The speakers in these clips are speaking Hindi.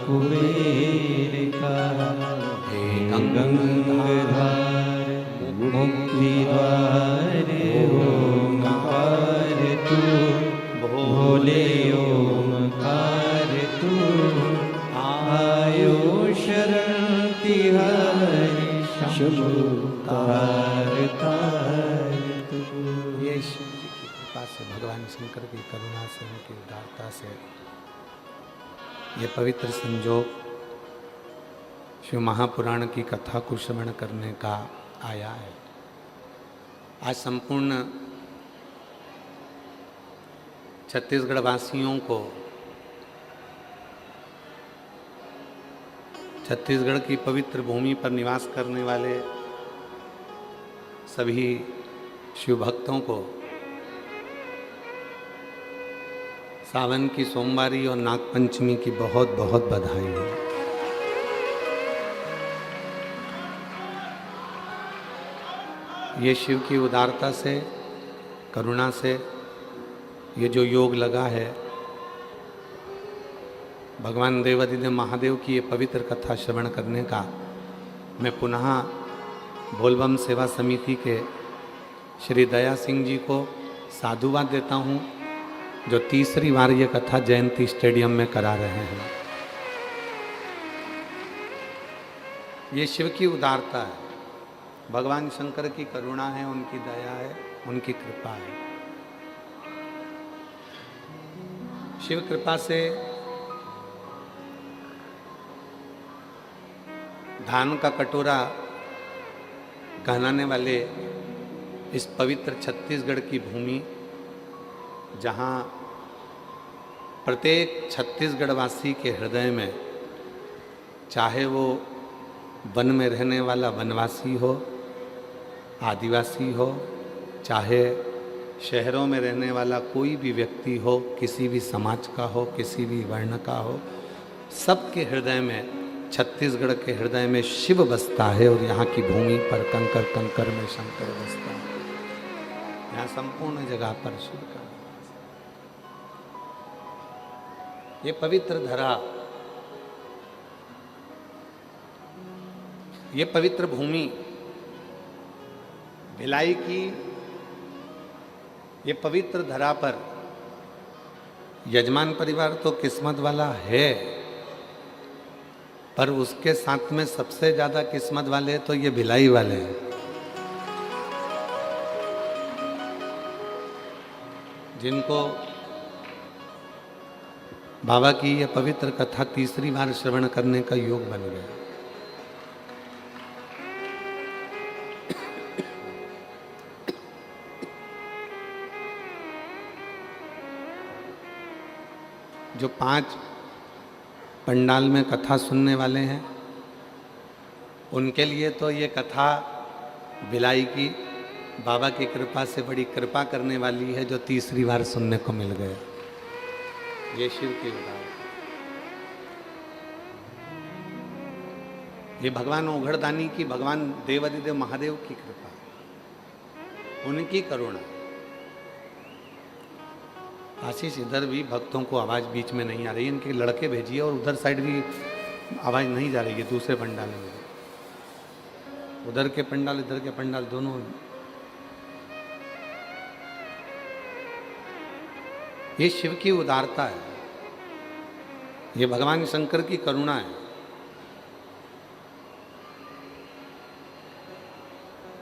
कुबेर का, हे गंगाधार मुक्ति द्वार ओंकार तू, भोले ओंकार तू, आयो शरण तिहारी शंभु तार तार तू। ये शिव जी की कृपा से, भगवान शंकर की करुणा से, उनकी उदारता से ये पवित्र संजोग शिव महापुराण की कथा को श्रवण करने का आया है। आज संपूर्ण छत्तीसगढ़ वासियों को, छत्तीसगढ़ की पवित्र भूमि पर निवास करने वाले सभी शिव भक्तों को सावन की सोमवारी और नागपंचमी की बहुत बहुत बधाई है। ये शिव की उदारता से, करुणा से ये जो योग लगा है, भगवान देवादिदेव महादेव की ये पवित्र कथा श्रवण करने का, मैं पुनः बोलबम सेवा समिति के श्री दया सिंह जी को साधुवाद देता हूँ, जो तीसरी बार ये कथा जयंती स्टेडियम में करा रहे हैं। ये शिव की उदारता है, भगवान शंकर की करुणा है, उनकी दया है, उनकी कृपा है। शिव कृपा से धान का कटोरा कहलाने वाले इस पवित्र छत्तीसगढ़ की भूमि, जहाँ प्रत्येक छत्तीसगढ़वासी के हृदय में, चाहे वो वन में रहने वाला वनवासी हो, आदिवासी हो, चाहे शहरों में रहने वाला कोई भी व्यक्ति हो, किसी भी समाज का हो, किसी भी वर्ण का हो, सबके हृदय में, छत्तीसगढ़ के हृदय में शिव बसता है। और यहाँ की भूमि पर कंकर कंकर में शंकर बसता है। यहाँ संपूर्ण जगह पर शिव का, ये पवित्र धरा, ये पवित्र भूमि भिलाई की, ये पवित्र धरा पर यजमान परिवार तो किस्मत वाला है, पर उसके साथ में सबसे ज़्यादा किस्मत वाले तो ये भिलाई वाले हैं, जिनको बाबा की यह पवित्र कथा तीसरी बार श्रवण करने का योग बन गया। जो 5 पंडाल में कथा सुनने वाले हैं, उनके लिए तो ये कथा भिलाई की बाबा की कृपा से बड़ी कृपा करने वाली है, जो तीसरी बार सुनने को मिल गए। ये शिव की उदारता, ये भगवान ओघड़दानी की, भगवान देवादिदेव महादेव की कृपा, उनकी करुणा। आशीष, इधर भी भक्तों को आवाज़ बीच में नहीं आ रही, इनके लड़के भेजिए, और उधर साइड भी आवाज़ नहीं जा रही है, दूसरे पंडाल में, उधर के पंडाल इधर के पंडाल दोनों। ये शिव की उदारता है, ये भगवान शंकर की करुणा है,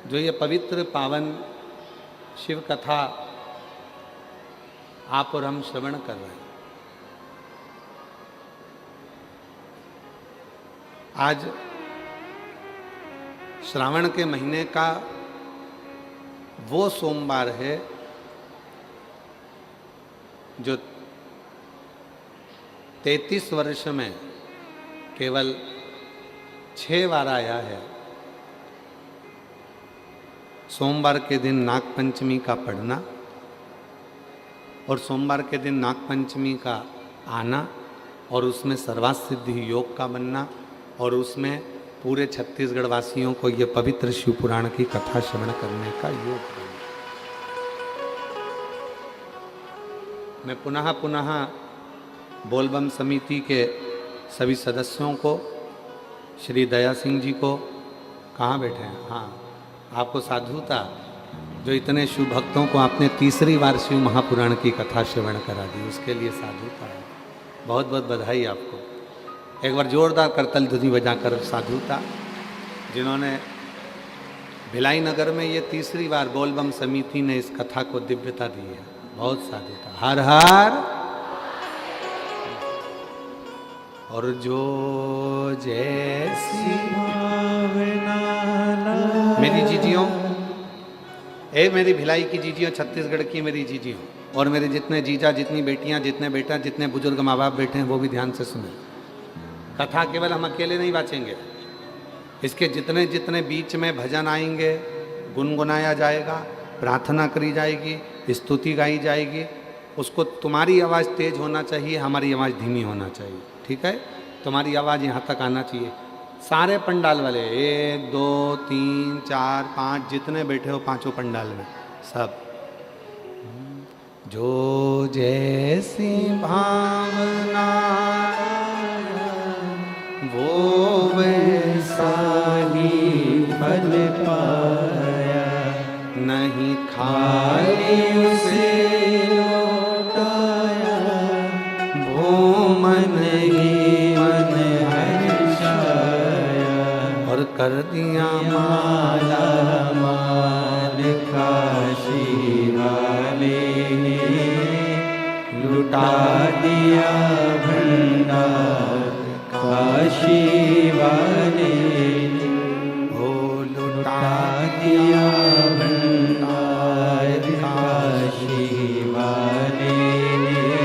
जो ये पवित्र पावन शिव कथा आप और हम श्रवण कर रहे हैं। आज श्रावण के महीने का वो सोमवार है जो 33 वर्ष में केवल 6 बार आया है। सोमवार के दिन नागपंचमी का पढ़ना और सोमवार के दिन नागपंचमी का आना और उसमें सर्वासिद्धि योग का बनना और उसमें पूरे छत्तीसगढ़ वासियों को ये पवित्र शिव पुराण की कथा श्रवण करने का योग बनना। मैं पुनः बोलबम समिति के सभी सदस्यों को, श्री दया सिंह जी को, कहाँ बैठे हैं, हाँ, आपको साधुता, जो इतने शिव भक्तों को आपने तीसरी बार शिव महापुराण की कथा श्रवण करा दी, उसके लिए साधुता है। बहुत बहुत बधाई आपको। एक बार जोरदार करतल ध्वनि बजाकर साधुता, जिन्होंने भिलाई नगर में ये तीसरी बार बोलबम समिति ने इस कथा को दिव्यता दी है। बहुत साधुता। हर हर। और जो जैसी भावना मेरी जीजियों, मेरी भिलाई की जीजियों, छत्तीसगढ़ की मेरी जीजियों, और मेरे जितने जीजा, जितनी बेटियां, जितने बेटा, जितने बुजुर्ग माँ बाप बैठे हैं, वो भी ध्यान से सुने। कथा केवल हम अकेले नहीं बाँचेंगे, इसके जितने जितने बीच में भजन आएंगे, गुनगुनाया जाएगा, प्रार्थना करी जाएगी, स्तुति गाई जाएगी, उसको तुम्हारी आवाज़ तेज होना चाहिए, हमारी आवाज़ धीमी होना चाहिए। ठीक है, तुम्हारी आवाज़ यहाँ तक आना चाहिए। सारे पंडाल वाले 1 2 3 4 5 जितने बैठे हो पांचों पंडाल में सब, जो जैसी भावना वो वैसा ही फल पाया, नहीं खाली उसे लौटाया, वो मन ही मन हर्षाया, और कर दिया माला माल काशी वाले ने, लुटा दिया भंडार काशी वाले ने, हो लुटा दिया भंडार काशी वाले ने,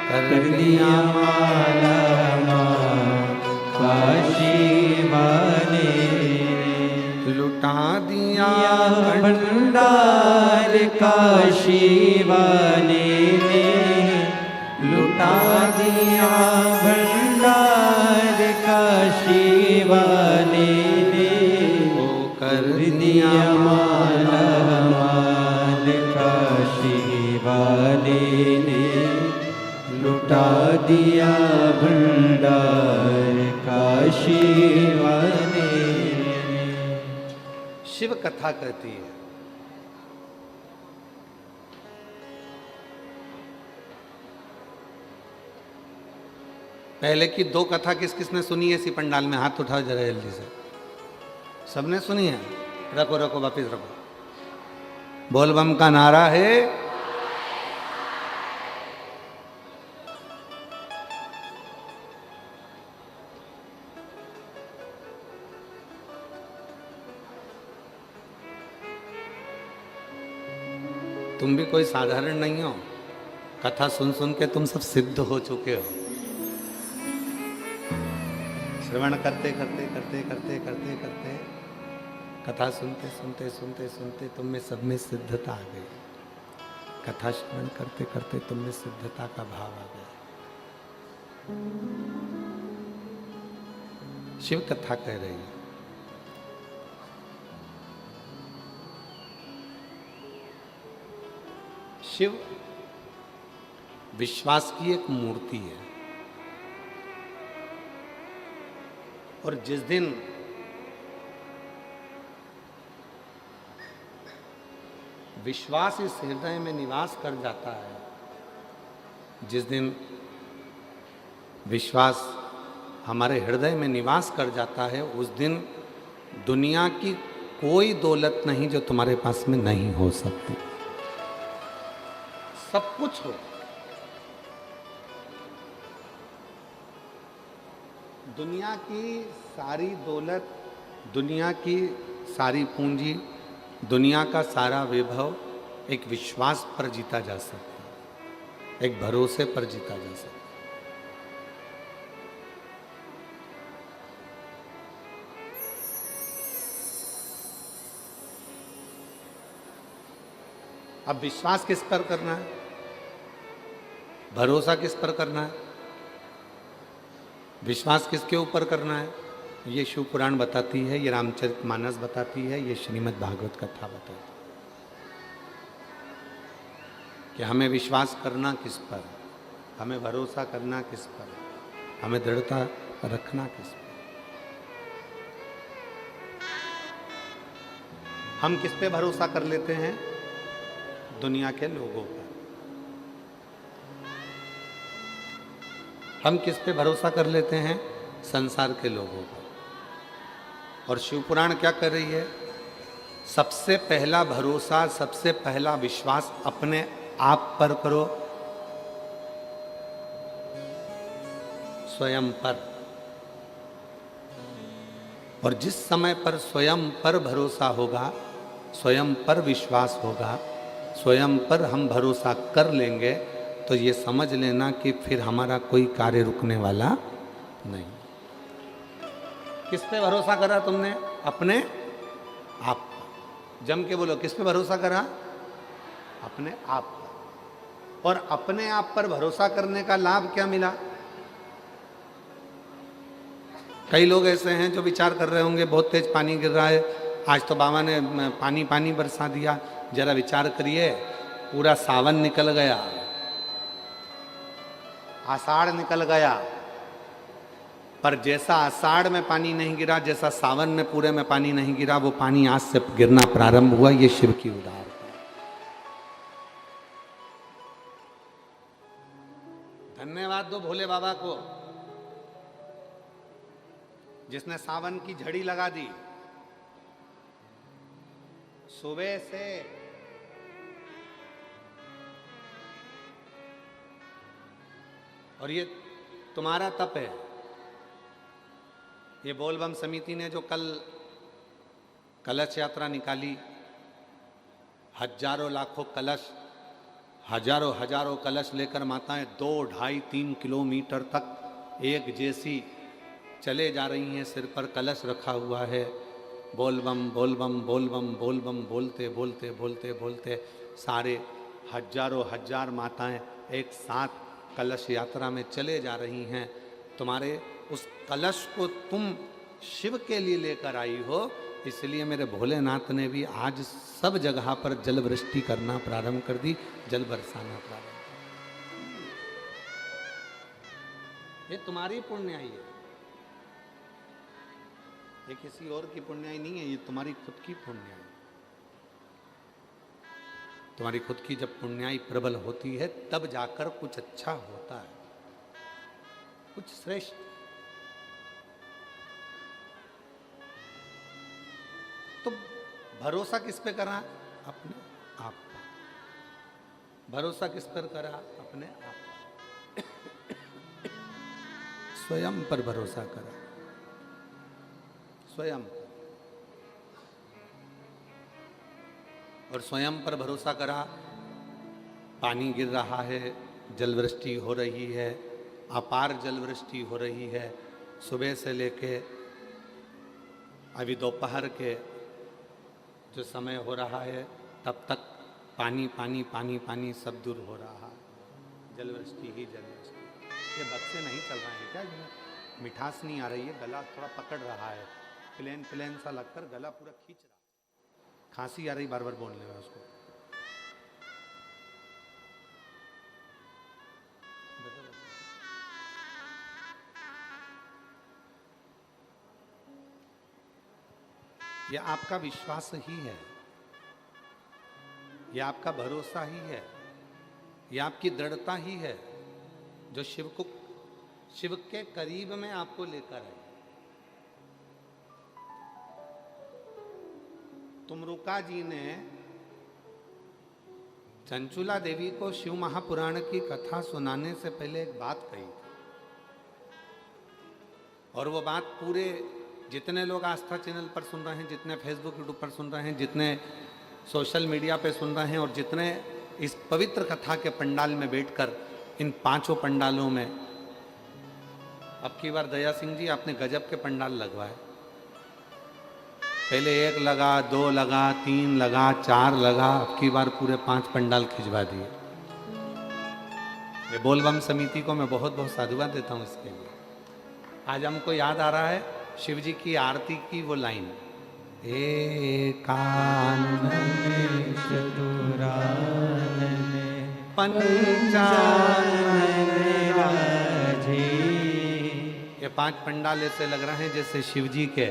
कर दिया माला माल काशी वाले ने, लुटा दिया भंडार काशी वाले ने, लुटा दिया भंडार काशी वाले ने, वो कर दिया माला माल काशी वाले ने, लुटा दिया भंडार काशी वाले ने। शिव कथा कहती है, पहले की 2 कथा किस किसने सुनी है इसी पंडाल में? हाथ उठाओ जरा जल्दी से। सबने सुनी है? रखो रखो, वापिस रखो। बोलबम का नारा है, तुम भी कोई साधारण नहीं हो। कथा सुन सुन के तुम सब सिद्ध हो चुके हो। श्रवण करते करते करते करते करते करते कथा सुनते सुनते सुनते सुनते तुम में सब में सिद्धता आ गई। कथा श्रवण करते करते तुम में सिद्धता का भाव आ गया। शिव कथा कह रही है, शिव विश्वास की एक मूर्ति है, और जिस दिन विश्वास इस हृदय में निवास कर जाता है, जिस दिन विश्वास हमारे हृदय में निवास कर जाता है, उस दिन दुनिया की कोई दौलत नहीं जो तुम्हारे पास में नहीं हो सकती। सब कुछ हो, दुनिया की सारी दौलत, दुनिया की सारी पूंजी, दुनिया का सारा वैभव एक विश्वास पर जीता जा सकता है, एक भरोसे पर जीता जा सकता है। अब विश्वास किस पर करना है, भरोसा किस पर करना है, विश्वास किसके ऊपर करना है, ये शिव पुराण बताती है, ये रामचरितमानस बताती है, ये श्रीमद् भागवत कथा बताती है कि हमें विश्वास करना किस पर, हमें भरोसा करना किस पर। हमें दृढ़ता रखना किस पे? हम किस पे भरोसा कर लेते हैं? दुनिया के लोगों पर। हम किस पे भरोसा कर लेते हैं? संसार के लोगों पर। और शिवपुराण क्या कर रही है? सबसे पहला भरोसा, सबसे पहला विश्वास अपने आप पर करो, स्वयं पर। और जिस समय पर स्वयं पर भरोसा होगा, स्वयं पर विश्वास होगा, स्वयं पर हम भरोसा कर लेंगे, तो ये समझ लेना कि फिर हमारा कोई कार्य रुकने वाला नहीं। किस पे भरोसा करा तुमने? अपने आप पर। जम के बोलो, किस पे भरोसा करा? अपने आप पर। और अपने आप पर भरोसा करने का लाभ क्या मिला? कई लोग ऐसे हैं जो विचार कर रहे होंगे बहुत तेज पानी गिर रहा है, आज तो बाबा ने पानी पानी बरसा दिया। जरा विचार करिए, पूरा सावन निकल गया, आषाढ़ निकल गया, पर जैसा आषाढ़ में पानी नहीं गिरा, जैसा सावन में पूरे में पानी नहीं गिरा, वो पानी आज से गिरना प्रारंभ हुआ। ये शिव की उदाहरण। धन्यवाद दो भोले बाबा को, जिसने सावन की झड़ी लगा दी। सुबह से और ये तुम्हारा तप है। ये बोलबम समिति ने जो कल कलश यात्रा निकाली, हजारों लाखों कलश, हजारों हजारों कलश लेकर माताएं 2, 2.5, 3 किलोमीटर तक एक जैसी चले जा रही हैं। सिर पर कलश रखा हुआ है, बोलबम बोलबम बोलबम बोलबम बोलते बोलते बोलते बोलते सारे हजारों हजार माताएं एक साथ कलश यात्रा में चले जा रही हैं। तुम्हारे उस कलश को तुम शिव के लिए लेकर आई हो, इसलिए मेरे भोलेनाथ ने भी आज सब जगह पर जल वृष्टि करना प्रारंभ कर दी, जल बरसाना प्रारंभ कर दी। ये तुम्हारी पुण्याई है, ये किसी और की पुण्याई नहीं है, ये तुम्हारी खुद की पुण्याई। तुम्हारी खुद की जब पुण्याई प्रबल होती है, तब जाकर कुछ अच्छा होता है, कुछ श्रेष्ठ। तो भरोसा किस पे करा? अपने आप पर। भरोसा किस पर करा? अपने आप पर। स्वयं पर भरोसा करा, स्वयं। और स्वयं पर भरोसा करा। पानी गिर रहा है, जलवृष्टि हो रही है, अपार जलवृष्टि हो रही है। सुबह से लेके अभी दोपहर के जो समय हो रहा है, तब तक पानी पानी पानी पानी सब दूर हो रहा है। जलवृष्टि ही जलवृष्टि। ये बक्से नहीं चल रहे हैं क्या? जिन्हें मिठास नहीं आ रही है, गला थोड़ा पकड़ रहा है, प्लेन प्लेन सा लगकर गला पूरा खींच रहा है, खांसी आ रही बार बार बोलने में उसको। यह आपका विश्वास ही है, यह आपका भरोसा ही है, यह आपकी दृढ़ता ही है जो शिव के करीब में आपको लेकर आए। तुमरुका जी ने चंचुला देवी को शिव महापुराण की कथा सुनाने से पहले एक बात कही थी, और वो बात पूरे जितने लोग आस्था चैनल पर सुन रहे हैं, जितने फेसबुक यूट्यूब पर सुन रहे हैं, जितने सोशल मीडिया पे सुन रहे हैं, और जितने इस पवित्र कथा के पंडाल में बैठकर इन 5 पंडालों में, अब की बार दया सिंह जी आपने गजब के पंडाल लगवाए। पहले 1 लगा, 2 लगा, 3 लगा, 4 लगा, अब की बार पूरे 5 पंडाल खिंचवा दिए। ये बोलबम समिति को मैं बहुत बहुत साधुवाद देता हूँ इसके लिए। आज हमको याद आ रहा है शिव जी की आरती की वो लाइन, एकानन चतुरानने पंचानन राजे ये 5 पंडाल ऐसे लग रहे हैं जैसे शिव जी के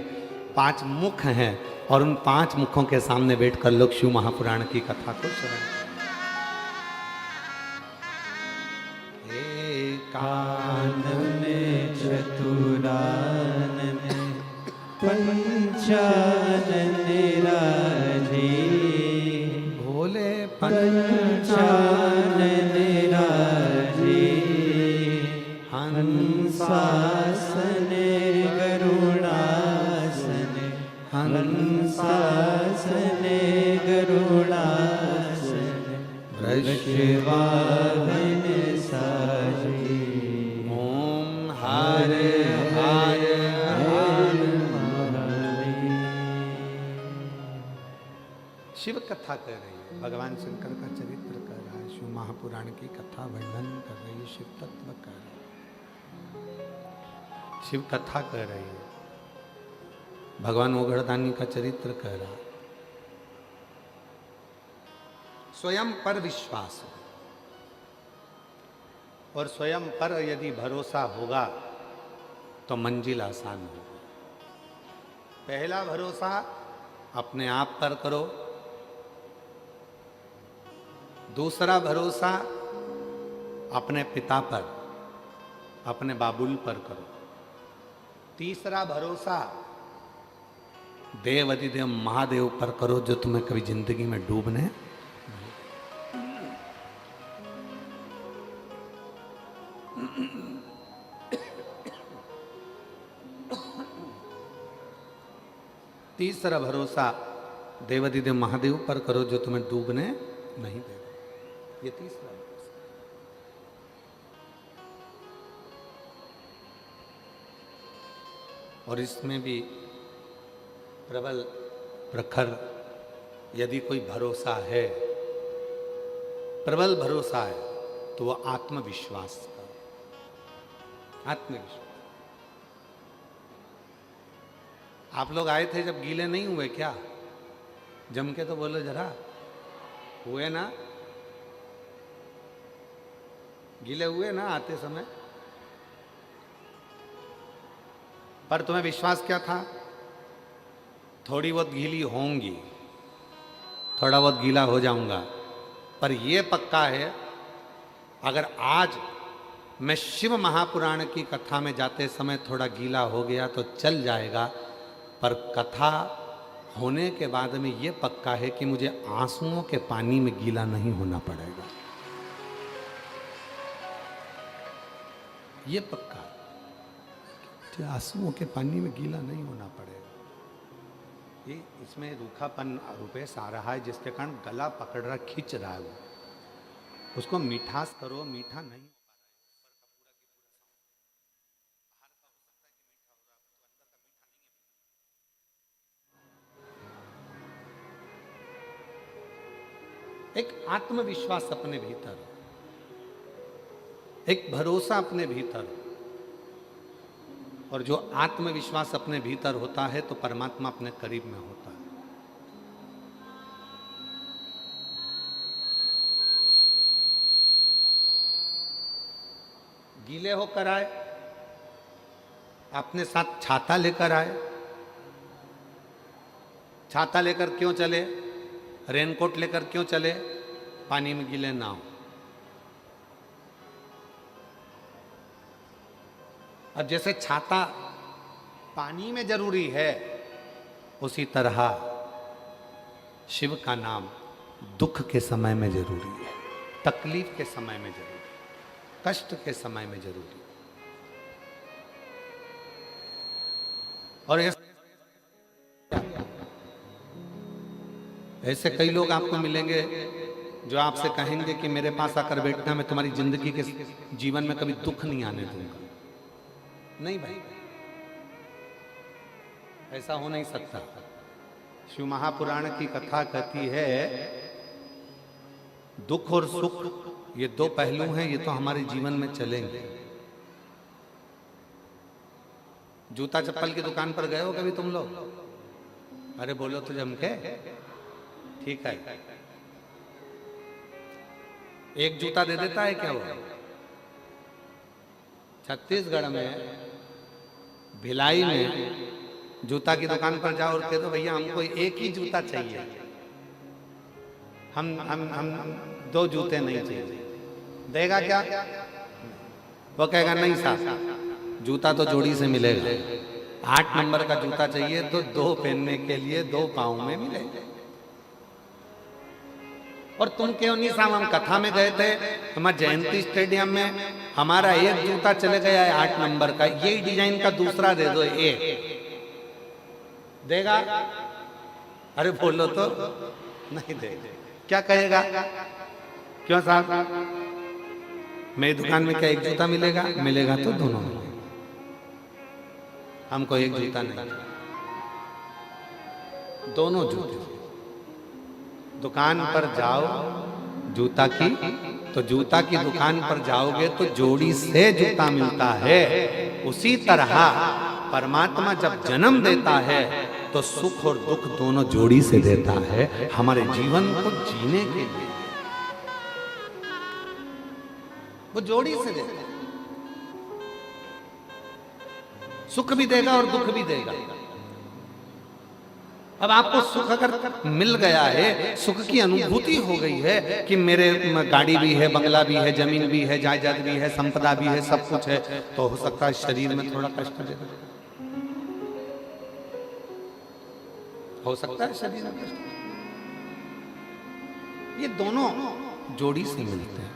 5 मुख हैं और उन 5 मुखों के सामने बैठकर लोग शिव महापुराण की कथा को श्रवण कानन चतुरानन पंचानन राजे भोले पंचानन राजे हंसासन गरुड़ासन हंसासन गरुड़ासन वृषवाहन साजे ओम हर हर हर शिव कथा कर रही है, भगवान शंकर का चरित्र कर रहा है, शिव महापुराण की कथा वर्णन कर रही है, शिव तत्व कर रही है, शिव कथा कर रही है, भगवान ओघड़दानी का चरित्र कर रहा है। स्वयं पर विश्वास हो और स्वयं पर यदि भरोसा होगा तो मंजिल आसान होगी। पहला भरोसा अपने आप पर करो, दूसरा भरोसा अपने पिता पर, अपने बाबुल पर करो, तीसरा भरोसा देव अधिदेव महादेव पर करो जो तुम्हें कभी जिंदगी में डूबने तीसरा भरोसा देवाधिदेव महादेव पर करो जो तुम्हें डूबने नहीं देगा। ये तीसरा भरोसा। और इसमें भी प्रबल प्रखर यदि कोई भरोसा है, प्रबल भरोसा है तो वो आत्मविश्वास का, आत्मविश्वास। आप लोग आए थे जब गीले नहीं हुए क्या? जम के तो बोलो जरा, हुए ना? गीले हुए ना आते समय? पर तुम्हें विश्वास क्या था? थोड़ी बहुत गीली होंगी, थोड़ा बहुत गीला हो जाऊंगा, पर यह पक्का है अगर आज मैं शिव महापुराण की कथा में जाते समय थोड़ा गीला हो गया तो चल जाएगा, पर कथा होने के बाद में ये पक्का है कि मुझे आंसुओं के पानी में गीला नहीं होना पड़ेगा। ये पक्का, आंसुओं के पानी में गीला नहीं होना पड़ेगा। ये इसमें रूखापन रुपेश आ रहा है जिसके कारण गला पकड़ रहा, खींच रहा है वो, उसको मिठास करो, मीठा नहीं हो पा रहा है। एक आत्मविश्वास अपने भीतर, एक भरोसा अपने भीतर, और जो आत्मविश्वास अपने भीतर होता है तो परमात्मा अपने करीब में होता है। गीले होकर आए, अपने साथ छाता लेकर आए। छाता लेकर क्यों चले? रेनकोट लेकर क्यों चले? पानी में गीले ना हो। अब जैसे छाता पानी में जरूरी है, उसी तरह शिव का नाम दुख के समय में जरूरी है, तकलीफ के समय में जरूरी, कष्ट के समय में जरूरी। और ऐसे कई लोग आपको मिलेंगे जो आपसे कहेंगे कि मेरे पास आकर बैठना, मैं तुम्हारी जिंदगी के जीवन में कभी दुख नहीं आने दूंगा। नहीं भाई, ऐसा हो नहीं सकता। शिव महापुराण की कथा कहती है दुख और सुख ये दो पहलू हैं, ये तो हमारे जीवन में चलेंगे। जूता चप्पल की दुकान पर गए हो कभी तुम लोग? अरे बोलो तो जम के, ठीक है। एक जूता दे देता है क्या वो? छत्तीसगढ़ में भिलाई में जूता की दुकान पर जाओ और कह दो भैया हमको एक ही जूता चाहिए, हम दो जूते नहीं चाहिए, देगा क्या? वो कहेगा नहीं साहब जूता तो जोड़ी से मिलेगा, 8 नंबर का जूता चाहिए तो 2 पहनने के लिए 2 पाँव में मिलेगा। और तुम क्यों नहीं साहब, हम कथा में गए थे हमारे जयंती स्टेडियम में, हमारा एक जूता चले गया है 8 नंबर का, यही डिजाइन का दूसरा दे दो, एक देगा? अरे बोलो तो नहीं देगा। क्या कहेगा? क्यों साहब मेरी दुकान में क्या एक जूता मिलेगा? मिलेगा तो दोनों मिलेगा, हमको एक जूता नहीं, दोनों जूते। दुकान पर जाओ जूता की, तो जूता की दुकान पर जाओगे तो जोड़ी से जूता मिलता है। उसी तरह परमात्मा जब जन्म देता है तो सुख और दुख दोनों जोड़ी से देता है, हमारे जीवन को जीने के लिए वो जोड़ी से देता है। सुख भी देगा और दुख भी देगा। अब आपको सुख अगर मिल गया है, सुख की अनुभूति हो गई है कि मेरे गाड़ी भी है, बंगला भी है, जमीन भी है, जायदाद भी है, संपदा भी है, सब कुछ है, तो हो सकता है शरीर में थोड़ा कष्ट देगा, हो सकता है शरीर में कष्ट। ये दोनों जोड़ी से मिलते हैं।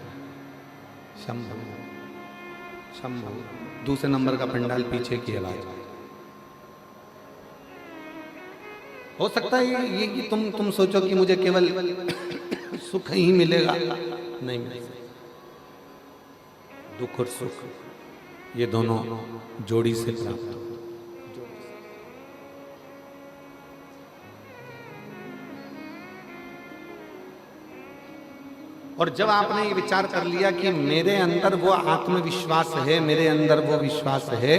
शंभु शंभु, दूसरे नंबर का पंडाल पीछे की आवाज। हो सकता है ये कि तुम सोचो कि मुझे केवल सुख ही मिलेगा, नहीं मिलेगा। दुख और सुख ये दोनों जोड़ी से प्राप्त हो। और जब आपने ये विचार कर लिया कि मेरे अंदर वो आत्मविश्वास है, मेरे अंदर वो विश्वास है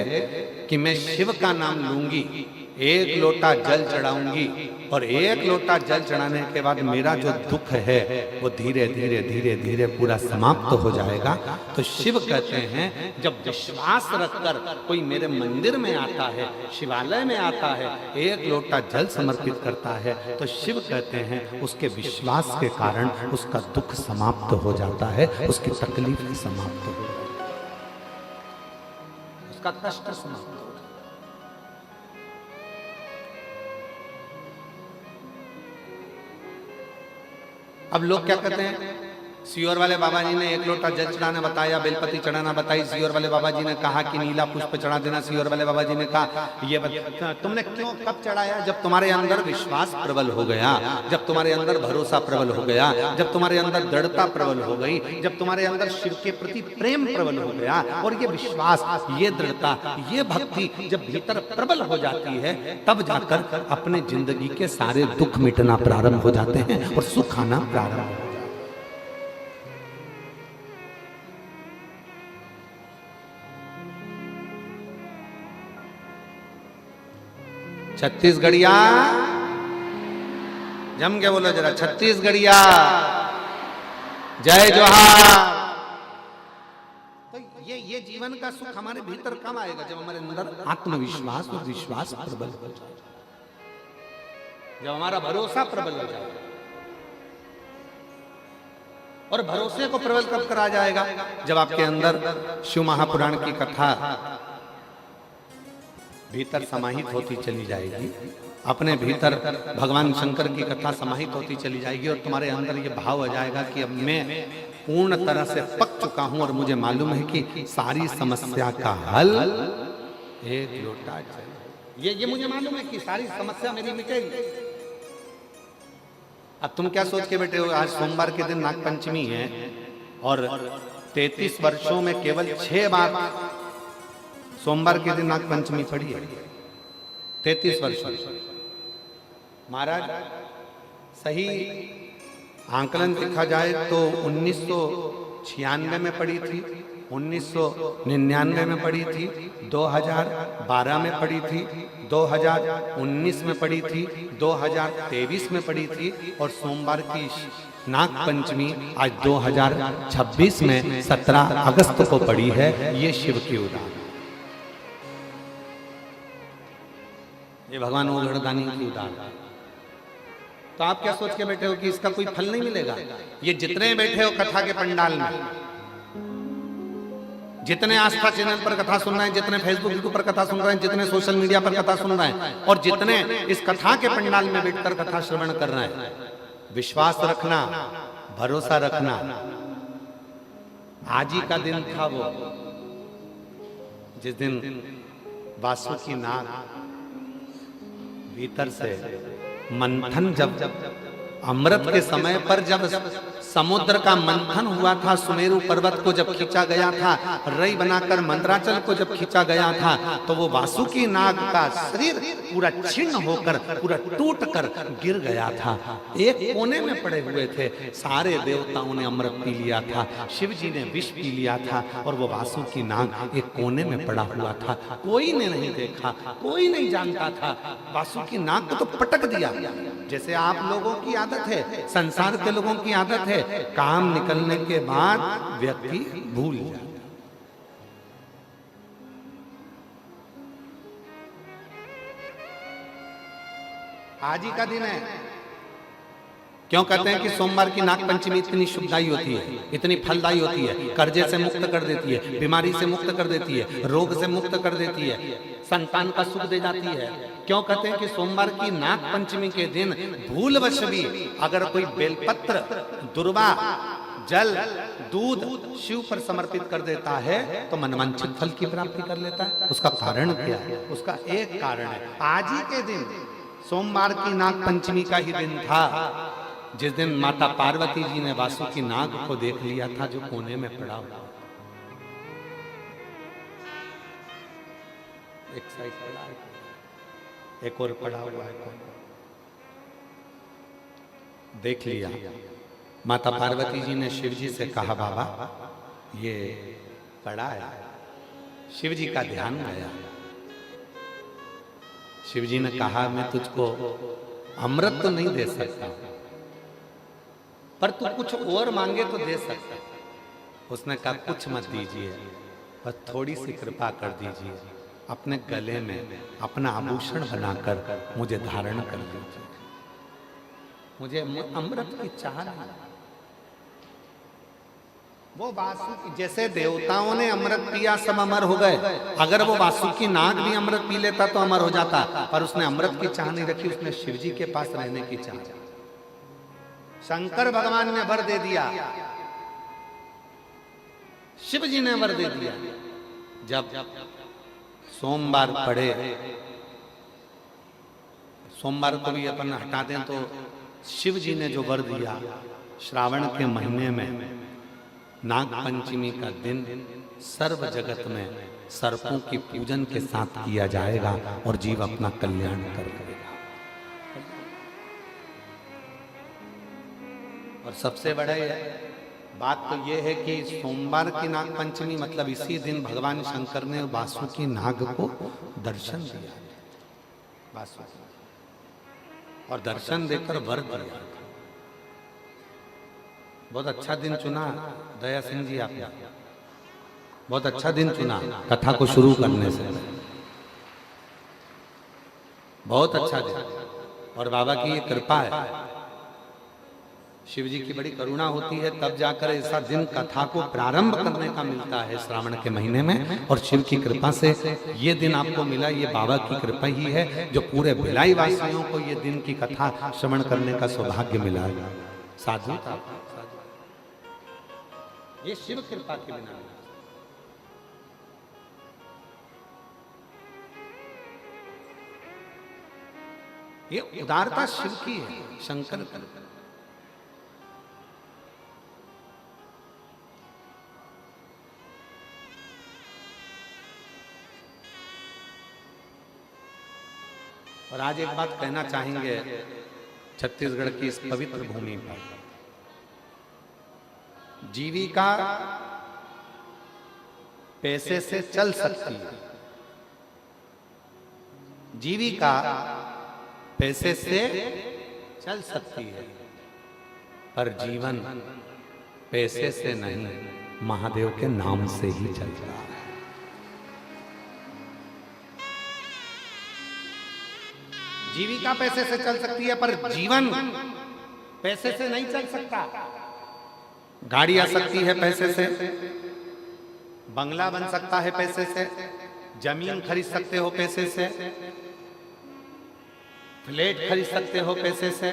कि मैं शिव का नाम लूंगी, एक लोटा जल चढ़ाऊंगी, और एक लोटा जल चढ़ाने के बाद मेरा जो दुख है वो धीरे धीरे धीरे धीरे पूरा समाप्त हो जाएगा। तो शिव कहते हैं जब विश्वास रखकर कोई मेरे मंदिर में आता है, शिवालय में आता है, एक लोटा जल समर्पित करता है, तो शिव कहते हैं उसके विश्वास के कारण उसका दुख समाप्त हो जाता है, उसकी तकलीफ समाप्त हो जाती है, उसका कष्ट समाप्त हो। अब लोग क्या कहते हैं, सियोर वाले बाबा जी ने एक लोटा जल चढ़ाना बताया, बेलपति चढ़ाना बताई, सियोर वाले बाबा जी ने कहा कि नीला पुष्प चढ़ा देना, सियोर वाले बाबा जी ने कहा ये तुमने क्यों कब चढ़ाया? जब तुम्हारे अंदर विश्वास प्रबल हो गया, जब तुम्हारे अंदर भरोसा प्रबल हो गया, जब तुम्हारे अंदर दृढ़ता प्रबल हो गई, जब तुम्हारे अंदर शिव के प्रति प्रेम प्रबल हो गया, और ये विश्वास, ये दृढ़ता, ये भक्ति जब भीतर प्रबल हो जाती है, तब जाकर अपने जिंदगी के सारे दुख मिटना प्रारंभ हो जाते हैं और सुख आना प्रारंभ हो जाता है। छत्तीसगढ़िया जम के बोलो जरा, छत्तीसगढ़िया जय जोहार। तो ये जीवन का सुख हमारे भीतर कब आएगा? जब हमारे अंदर आत्मविश्वास और विश्वास प्रबल हो जाए, जब हमारा भरोसा प्रबल हो जाए। और भरोसे को प्रबल कब करा जाएगा? जब आपके अंदर शिव महापुराण की कथा भीतर समाहित होती चली जाएगी, अपने भीतर भगवान शंकर की कथा समाहित होती चली जाएगी, और तुम्हारे अंदर ये भाव आ जाएगा कि अब मैं पूर्ण तरह से पक चुका हूं और मुझे मालूम है कि सारी समस्या का हल एक लोटा जल। ये मुझे मालूम है कि सारी समस्या मेरी मिटेगी। अब तुम क्या सोच के बैठे हो? आज सोमवार के दिन नागपंचमी है और 33 वर्षों में केवल 6 बार सोमवार के दिन नागपंचमी पड़ी है। 33 वर्ष महाराज, सही आंकलन देखा जाए तो 1996 में पड़ी थी, 1999 में पड़ी थी, 2012 में पड़ी थी, 2019 में पड़ी थी, 2023 में पड़ी थी, और सोमवार की नागपंचमी आज 2026 में 17 अगस्त को पड़ी है। ये शिव की उदाहरण। ये भगवान वो घरदानी की उदार। तो आप क्या सोच के बैठे हो कि इसका कोई फल नहीं मिलेगा? ये जितने बैठे हो कथा के पंडाल में, जितने आस्था चैनल पर कथा सुन रहे हैं, जितने फेसबुक यूट्यूब पर कथा सुन रहे हैं, जितने सोशल मीडिया पर कथा सुन रहे हैं, और जितने इस कथा के पंडाल में बैठकर कथा श्रवण कर रहे हैं, विश्वास रखना, भरोसा रखना, आज ही का दिन था वो जिस दिन वासुकी नाग भीतर से मंथन, जब अमृत के समय पर जब समुद्र का मंथन हुआ था, सुमेरु पर्वत को जब खींचा गया था, रई बनाकर मंदराचल को जब खींचा गया था, तो वो वासुकी नाग का शरीर पूरा छिन्न होकर, पूरा टूट कर गिर गया था। एक कोने में पड़े हुए थे। सारे देवताओं ने अमृत पी लिया था, शिव जी ने विष पी लिया था, और वो वासुकी नाग एक कोने में पड़ा हुआ था। कोई ने नहीं देखा, कोई नहीं जानता था। वासुकी नाग को तो पटक दिया। जैसे आप लोगों की आदत है, संसार के लोगों की आदत है, काम निकलने के बाद व्यक्ति भूल जाता। आज ही का दिन है। क्यों कहते हैं कि सोमवार की नाग पंचमी इतनी शुभदायी होती है, इतनी फलदायी होती है? कर्जे से मुक्त कर देती है, बीमारी से मुक्त कर देती है, रोग से मुक्त कर देती है, संतान का सुख दे जाती है। क्यों कहते हैं कि सोमवार की नाग पंचमी के दिन भूलवश भी अगर कोई बेलपत्र, दुर्वा, जल, दूध शिव पर समर्पित कर देता है तो मनवांछित फल की प्राप्ति कर लेता है। उसका कारण क्या है? उसका एक कारण है, आज ही के दिन सोमवार की नाग पंचमी का ही दिन था जिस दिन माता पार्वती जी ने वासुकी नाग को देख लिया था जो कोने में पड़ा हुआ। एक साइड पड़ा है, एक और पड़ा हुआ है, देख लिया। माता पार्वती जी ने शिव जी से कहा, बाबा ये पड़ा है। शिव जी का ध्यान गया। शिव जी ने कहा, मैं तुझको अमृत तो नहीं दे सकता, पर तू कुछ और मांगे तो दे सकता। उसने कहा, कुछ मत दीजिए, बस थोड़ी सी कृपा कर दीजिए, अपने गले में अपना आभूषण बनाकर मुझे धारण कर दीजिए। मुझे अमृत की चाह नहीं। वो वासुकी, जैसे देवताओं ने अमृत पिया सब अमर हो गए, अगर वो वासुकी नाग भी अमृत पी लेता तो अमर हो जाता, पर उसने अमृत की चाह नहीं रखी, उसने शिव जी के पास रहने की चाह। शंकर भगवान ने वर दे दिया, शिव जी ने वर दे दिया। जब सोमवार पड़े, सोमवार को भी अपन हटा दें तो शिव जी ने जो वर दिया, श्रावण के महीने में नाग पंचमी का दिन सर्व जगत में सर्पों की पूजन के साथ किया जाएगा और जीव अपना कल्याण कर लेगा। और सबसे बड़ा बात तो यह है कि सोमवार की नाग पंचमी मतलब इसी दिन भगवान शंकर ने वासुकी नाग को दर्शन दिया, वासुकी, और दर्शन देकर वर दिया। बहुत अच्छा दिन चुना दया सिंह जी आपने, बहुत अच्छा दिन चुना कथा को शुरू करने से, बहुत अच्छा दिन। और बाबा की ये कृपा है, शिव जी की बड़ी करुणा होती है, तब जाकर ऐसा दिन कथा को प्रारंभ करने का मिलता है श्रावण के महीने में। और शिव की कृपा से ये दिन आपको मिला, ये बाबा की कृपा ही है जो पूरे भिलाई वासियों को ये दिन की कथा श्रवण करने का सौभाग्य मिला है। साधु ये शिव कृपा के बिना। ये उदारता शिव की है, शंकर की। और आज एक बात कहना चाहेंगे छत्तीसगढ़ की इस पवित्र भूमि पर, जीविका पैसे से चल सकती है, जीविका पैसे से चल सकती है, पर जीवन पैसे से नहीं, महादेव के नाम से ही चलता है। जीविका पैसे से चल सकती है, पर जीवन पैसे से नहीं चल सकता। गाड़ी आ सकती है पैसे से, बंगला बन सकता है पैसे से, जमीन खरीद सकते हो पैसे से, फ्लैट खरीद सकते हो पैसे से,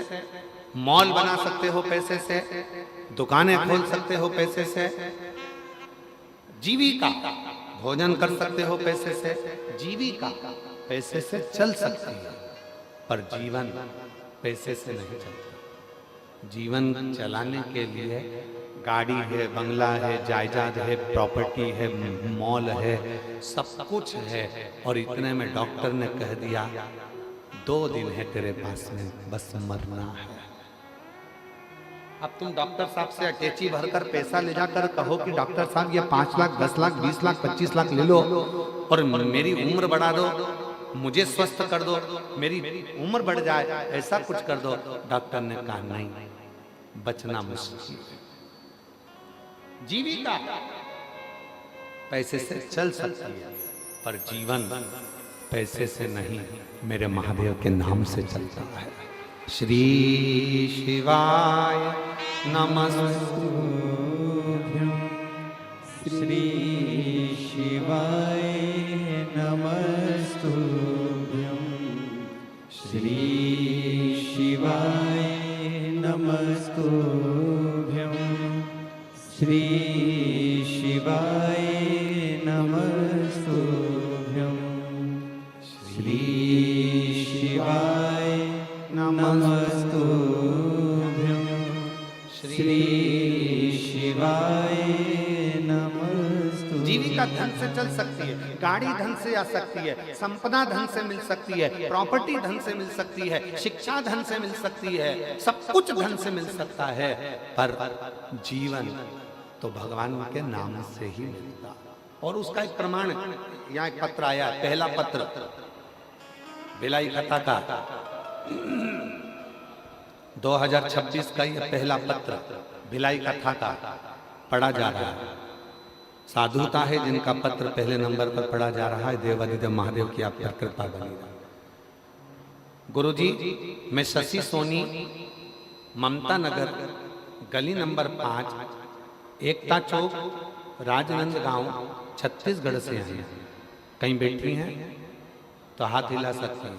मॉल बना सकते हो पैसे से, दुकानें खोल सकते हो पैसे से, जीविका भोजन कर सकते हो पैसे से, जीविका पैसे से चल सकती है, पर जीवन पैसे से नहीं चलता। जीवन चलाने के लिए गाड़ी है, बंगला है, जायदाद है, प्रॉपर्टी है, मॉल है, सब कुछ है, और इतने में डॉक्टर ने कह दिया 2 दिन है तेरे पास में, बस मरना है। अब तुम डॉक्टर साहब से अटैची भरकर पैसा ले जाकर कहो कि डॉक्टर साहब ये 5 लाख, 10 लाख, 20 लाख, 25 लाख ले लो और मेरी उम्र बढ़ा दो, मुझे स्वस्थ कर दो, मेरी उम्र बढ़ जाए, ऐसा कुछ कर दो। डॉक्टर ने कहा नहीं, बचना मुश्किल है। जीविका पैसे से चल सकती है, पर जीवन पैसे से नहीं, मेरे महादेव के नाम से चलता है। श्री शिवाय नमस्तुभ्यं, श्री शिवाय नमस्तुभ्यं, श्री शिवाय नमस्तुभ्यं, श्री शिवाय नमस्तुभ्यं, श्री शिवाय नमस्तुभ्यं, श्री शिवाय नमस्तुभ्यं। जीविका धन से चल सकती है, गाड़ी धन से आ सकती है, संपदा धन से मिल सकती है, प्रॉपर्टी धन से मिल सकती है, शिक्षा धन से मिल सकती है, सब कुछ धन से मिल सकता है, पर जीवन तो भगवान के नाम से ही मिलता। और उसका एक प्रमाण, यहाँ एक पत्र आया, पहला पत्र भिलाई कथा का 2026 का ये पहला पत्र भिलाई कथा का पढ़ा जा रहा है। साधुता है जिनका पत्र पहले नंबर पर पढ़ा जा रहा है। देवादिदेव महादेव की आप पर कृपा बनी रहे। गुरुजी, मैं शशि सोनी, ममता नगर, गली नंबर 5, एकता चौक, राजनंदगांव, छत्तीसगढ़ से हैं। कहीं बैठी हैं तो हाथ हिला सकती हैं।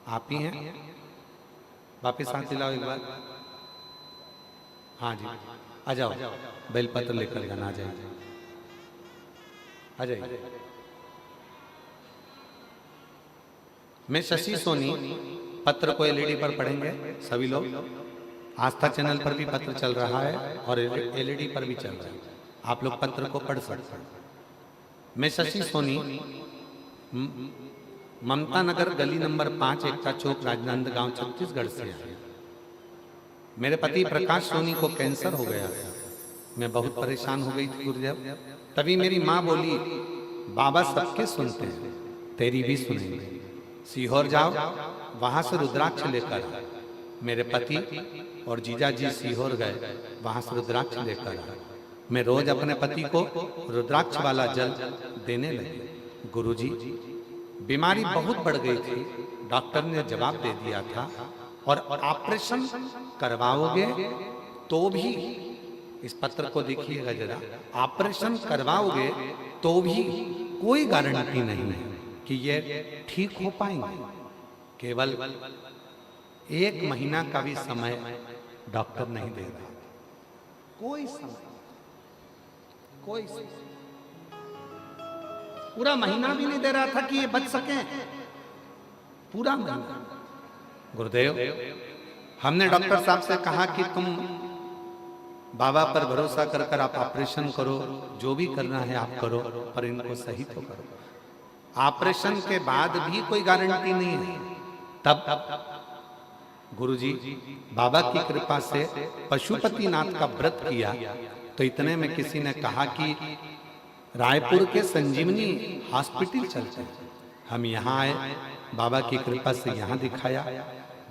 आप ही हैं? वापिस हाथ हिलाओ एक बार। हाँ जी, आ जाओ, बेलपत्र लेकर जाना, आ जाइए, आ जाइए। मैं शशि सोनी, पत्र को एलईडी पर पढ़ेंगे सभी लोग। आस्था चैनल पर भी पत्र चल रहा है और एलईडी पर भी चल रहा है, आप लोग पत्र को पढ़ सकते हैं। मैं शशि सोनी, ममता नगर, गली नंबर 5, एकता चौक, राजनांदगांव, छत्तीसगढ़ से आया। मेरे पति प्रकाश सोनी को कैंसर हो गया। मैं बहुत परेशान हो गई थी गुरुदेव। तभी मेरी माँ बोली, बाबा सबके सुनते हैं, तेरी भी सुनेंगे। सीहोर जाओ, वहां से रुद्राक्ष लेकर। मेरे पति और जीजा जी सीहोर गए, वहां से रुद्राक्ष लेकर। मैं रोज अपने पति को रुद्राक्ष वाला जल देने लगी। गुरुजी, बीमारी बहुत बढ़ गई थी। डॉक्टर ने जवाब दे दिया था, और ऑपरेशन करवाओगे तो भी, इस पत्र को देखिएगा जरा, ऑपरेशन करवाओगे तो भी कोई गारंटी नहीं है कि ये ठीक हो पाएंगे। केवल 1 महीना का भी समय डॉक्टर नहीं दे रहा, कोई समय, कोई समय। पूरा महीना भी नहीं दे रहा था कि ये बच सके, पूरा महीना। गुरुदेव, हमने डॉक्टर साहब से कहा कि तुम बाबा पर भरोसा कर कर आप ऑपरेशन करो, जो भी करना है आप करो, पर इनको सही तो करो। ऑपरेशन के बाद भी कोई गारंटी नहीं है। तब गुरुजी, बाबा की कृपा से पशुपतिनाथ का व्रत किया तो इतने में किसी ने कहा कि रायपुर के संजीवनी हॉस्पिटल चलते हैं। हम यहाँ आए, बाबा की कृपा से यहाँ दिखाया।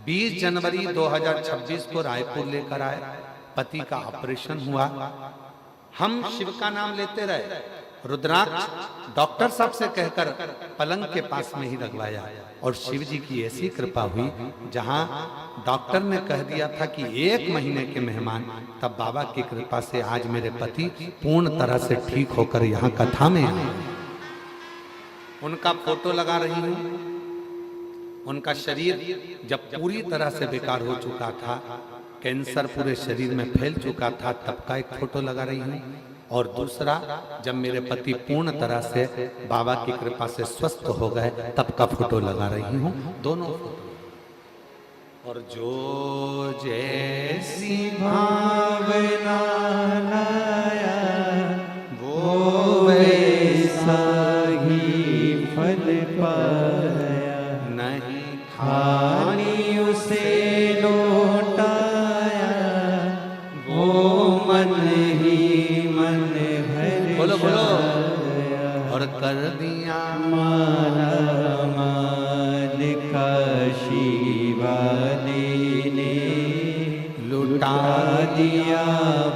20 जनवरी 2026 को रायपुर लेकर आए, पति का ऑपरेशन हुआ। हम शिव का नाम लेते रहे रुद्राक्ष डॉक्टर साहब से कहकर पलंग के पास में ही लगवाया और शिव जी की ऐसी कृपा हुई, जहां डॉक्टर ने कह दिया था कि 1 महीने के मेहमान, तब बाबा की कृपा से आज मेरे पति पूर्ण तरह से ठीक होकर यहाँ कथा में आए। उनका फोटो लगा रही हूं। उनका शरीर जब पूरी तरह से बेकार हो चुका था, कैंसर पूरे शरीर में फैल चुका था, तब का एक फोटो लगा रही हूं। और दूसरा, जब मेरे पति पूर्ण तरह से बाबा की कृपा से स्वस्थ हो गए, तब का फोटो लगा रही हूं। दोनों फोटो। और जो जैसी भावना लाया वो वैसा ही फल पाया, नहीं खाली उसे लौटाया वो मन ही मन भर बोलो बोलो। जाया। और कर दिया माला माल काशी वाले ने लुटा दिया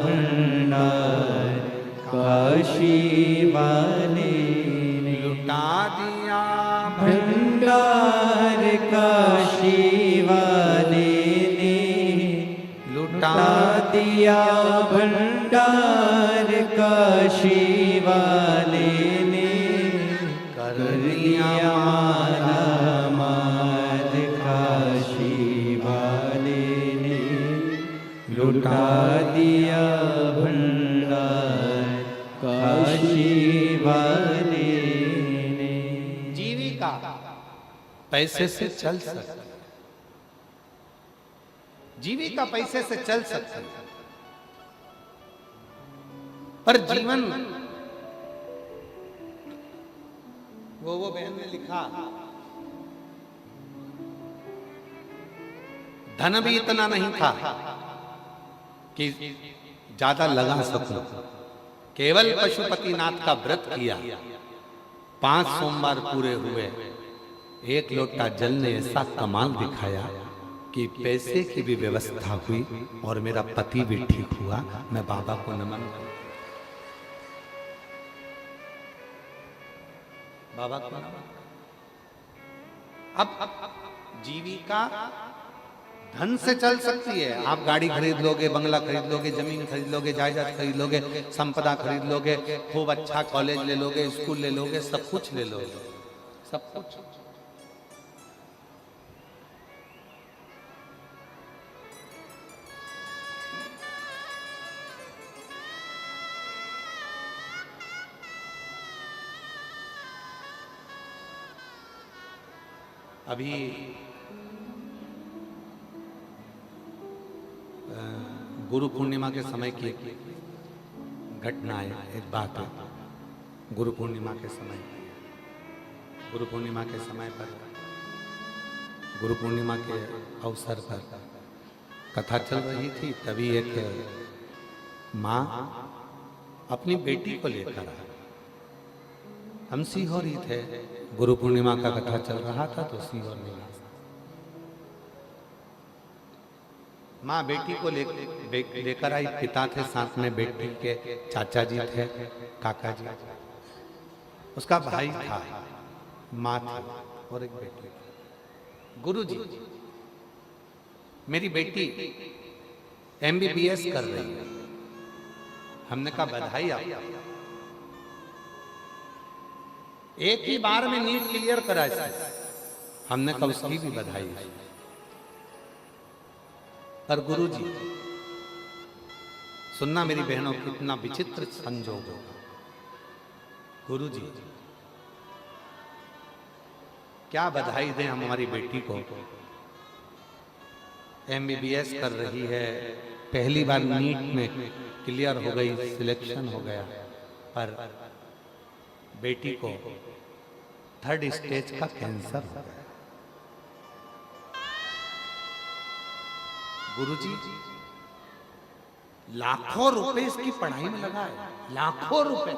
भंडार काशी वाले ने, लुटा दिया भंडार काशी वाले ने लुटा दिया भंडार काशी वाले ने, कर दिया माला माल काशी वाले ने, लुटा दिया भंडार काशी वाले ने। जीविका पैसे से चल सकती, जीविका पैसे से चल सकती, पर जीवन, वो बहन ने लिखा, धन भी इतना नहीं था कि ज्यादा लगा सकूं। केवल पशुपतिनाथ का व्रत किया, 5 सोमवार पूरे हुए, 1 लोटा जल ने ऐसा कमाल दिखाया कि पैसे की भी व्यवस्था हुई और मेरा पति भी ठीक हुआ। मैं बाबा को नमन करता, बाबा को नमन। अब जीविका धन से चल सकती है। आप गाड़ी खरीद लोगे, बंगला खरीद लोगे, जमीन खरीद लोगे, जायदाद खरीद लोगे, संपदा खरीद लोगे, खूब अच्छा कॉलेज ले लोगे, स्कूल ले लोगे, सब कुछ ले लोगे, सब कुछ। अभी गुरु पूर्णिमा के समय की घटना है, एक बात है। गुरु पूर्णिमा के समय, गुरु पूर्णिमा के समय पर, गुरु पूर्णिमा के अवसर पर कथा चल रही थी। तभी एक माँ अपनी बेटी को लेकर आई। हम सीहोर ही थे, गुरु पूर्णिमा का कथा चल रहा था तो सीहोर निवास। माँ बेटी को लेकर आई। पिता थे साथ में, बेटी के चाचा जी थे, काका जी, उसका भाई था, माँ थी और एक बेटी। गुरु जी, मेरी बेटी MBBS कर रही है। हमने कहा बधाई आपको, एक ही बार में नीट क्लियर करा इसने। हमने कहा उसकी भी बधाई है। पर गुरुजी, सुनना मेरी बहनों, कितना विचित्र संजोग होगा। गुरुजी, क्या बधाई दें हम हमारी बेटी को, MBBS कर रही है, पहली बार नीट में क्लियर हो गई, सिलेक्शन हो गया, पर बेटी को 3rd स्टेज का कैंसर हो गया। गुरुजी, लाखों रुपए इसकी पढ़ाई में लगा है, लाखों रुपए।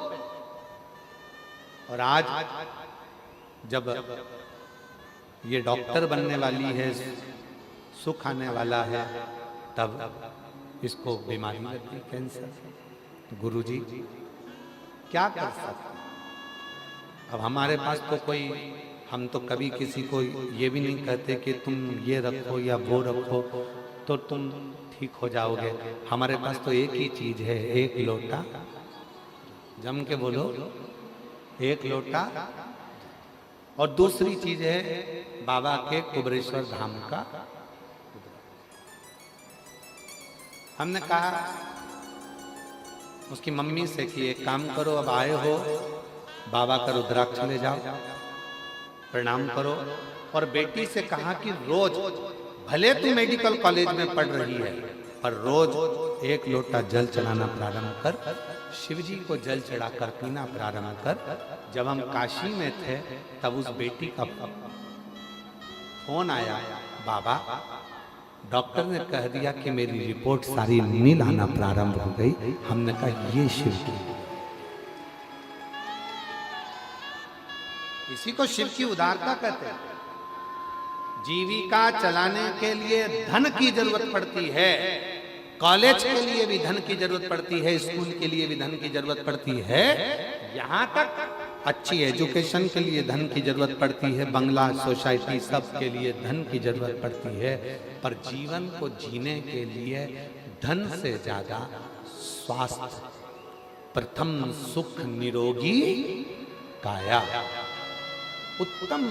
और आज जब ये डॉक्टर बनने वाली है, सुख आने वाला है, तब इसको बीमारी लगी, कैंसर। गुरुजी, क्या कर सकते, अब हमारे पास तो कोई, हम तो कभी किसी को ये भी नहीं कहते कि तुम ये रखो या वो रखो तो तुम ठीक हो जाओगे। हमारे पास तो एक ही चीज है, एक लोटा, जम के बोलो, एक लोटा। और दूसरी चीज है बाबा के कुबरेश्वर धाम का। हमने कहा उसकी मम्मी से कि एक काम करो, अब आए हो बाबा का रुद्राक्ष ले जाओ, प्रणाम करो। और बेटी से कहा कि रोज, भले तू मेडिकल कॉलेज में पढ़ रही है, पर रोज एक लोटा जल चढ़ाना प्रारंभ कर, शिव जी को जल चढ़ाकर पीना प्रारंभ कर। जब हम काशी में थे तब उस बेटी का फोन आया, बाबा डॉक्टर ने कह दिया कि मेरी रिपोर्ट सारी नील आना प्रारंभ हो गई। हमने कहा ये शिव की, इसी को शिव की उदारता कहते हैं। जीविका चलाने के लिए धन की जरूरत पड़ती है, कॉलेज के लिए भी धन की जरूरत पड़ती है, स्कूल के लिए भी धन की जरूरत पड़ती है, यहाँ तक अच्छी एजुकेशन के लिए धन की जरूरत पड़ती है, बंगला सोसाइटी सब के लिए धन की जरूरत पड़ती है। पर जीवन को जीने के लिए धन से ज्यादा स्वास्थ्य, प्रथम सुख निरोगी काया, उत्तम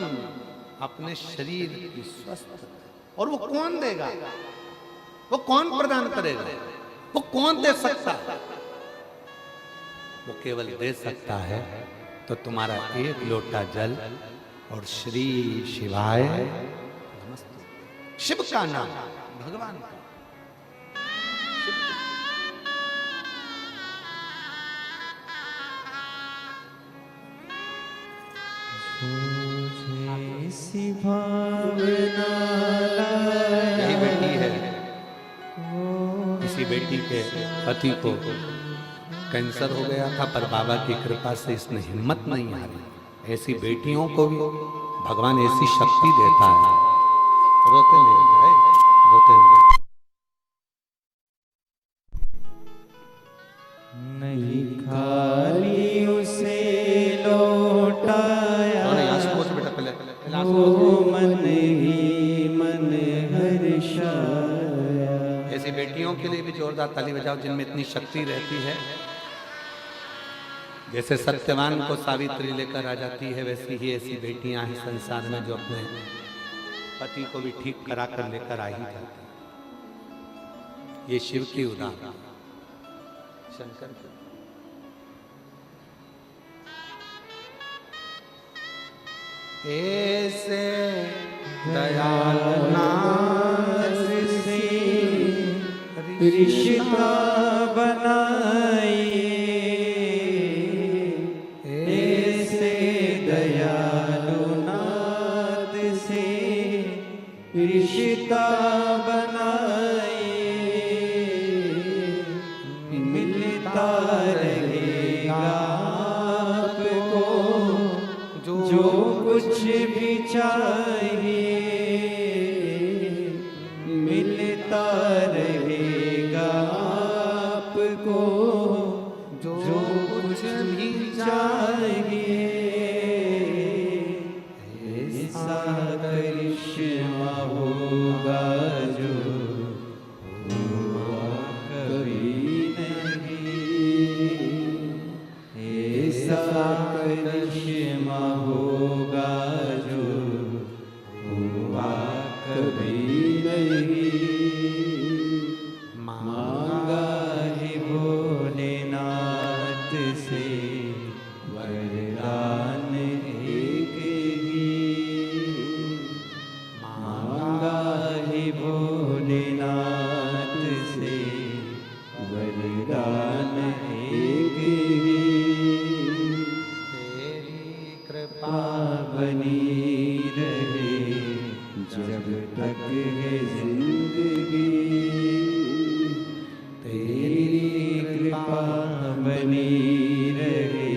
अपने शरीर की स्वस्थ। और वो कौन देगा, वो कौन प्रदान करेगा, वो कौन दे सकता है? वो केवल दे सकता है तो तुम्हारा एक लोटा जल और श्री शिवाय नमस्ते, शिव का नाम, भगवान का। यही बेटी है, इसी बेटी के पति को कैंसर हो गया था, पर बाबा की कृपा से इसने हिम्मत नहीं हारी। ऐसी बेटियों को भी भगवान ऐसी शक्ति देता है। रोते नहीं, रोते नहीं, खाली उसे लौटाया वो मन ही मन हर्षाया। ऐसी बेटियों के लिए भी जोरदार ताली बजाओ जिनमें इतनी शक्ति रहती है। जैसे सत्यवान को सावित्री लेकर आ जाती है, वैसी ही ऐसी बेटियां हैं संसार में जो अपने पति को भी ठीक करा कर लेकर आ ही जाती। ये शिव की उदाहरण, शंकर की। ऐसे दयालु नाथ से रिश्ता बनाए, ऐसे दयालु नाथ से रिश्ता बनाए, मिलता रहेगा आपको जो कुछ भी चाहिए, मिलता रहेगा आपको जो कुछ भी चाहिए। ऐसा करिश्मा होगा जो हुआ कभी नहीं, ऐसा करिश्मा होगा जो हुआ कभी नहीं। मांगा है भोलेनाथ से वरदान एक ही, मांगा है भोलेनाथ से वरदान एक ही। कृपा बनी रहे जब तक है जिंदगी, तेरी कृपा बनी रहे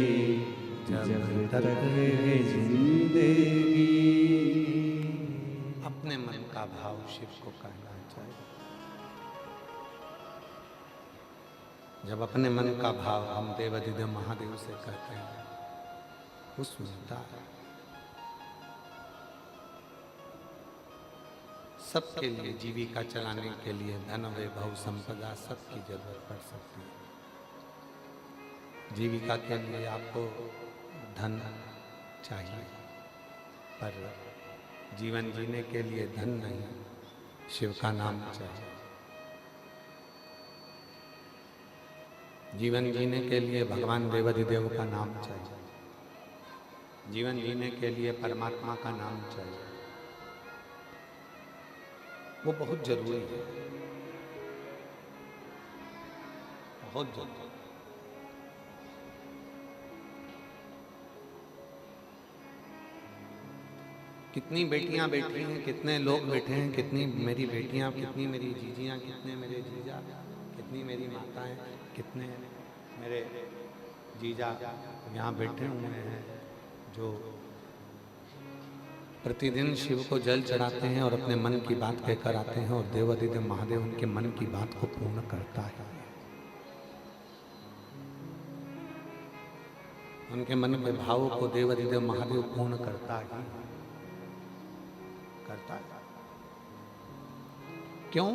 जब तक है जिंदगी। अपने मन का भाव शिव को कहना चाहिए। जब अपने मन का भाव हम देवाधिदेव महादेव से कहते हैं वो सुनता है। सबके लिए जीविका चलाने के लिए धन वैभव संपदा सबकी जरूरत पड़ सकती है। जीविका के लिए आपको धन चाहिए, पर जीवन जीने के लिए धन नहीं, शिव का नाम चाहिए। जीवन जीने के लिए भगवान देवाधिदेव का नाम चाहिए। जीवन जीने के लिए परमात्मा का नाम चाहिए। वो बहुत जरूरी है, बहुत जरूरी। कितनी बेटियां बैठी हैं, कितने लोग बैठे हैं, कितनी मेरी बेटियां, कितनी मेरी जीजियां, कितने मेरे जीजा, कितनी मेरी माताएं, कितने मेरे जीजा यहाँ बैठे हुए हैं जो प्रतिदिन शिव को जल चढ़ाते हैं और अपने मन की बात कहकर आते हैं, और देवाधिदेव महादेव उनके मन की बात को पूर्ण करता है। उनके मन के भावों को देवाधिदेव महादेव पूर्ण करता है। क्यों?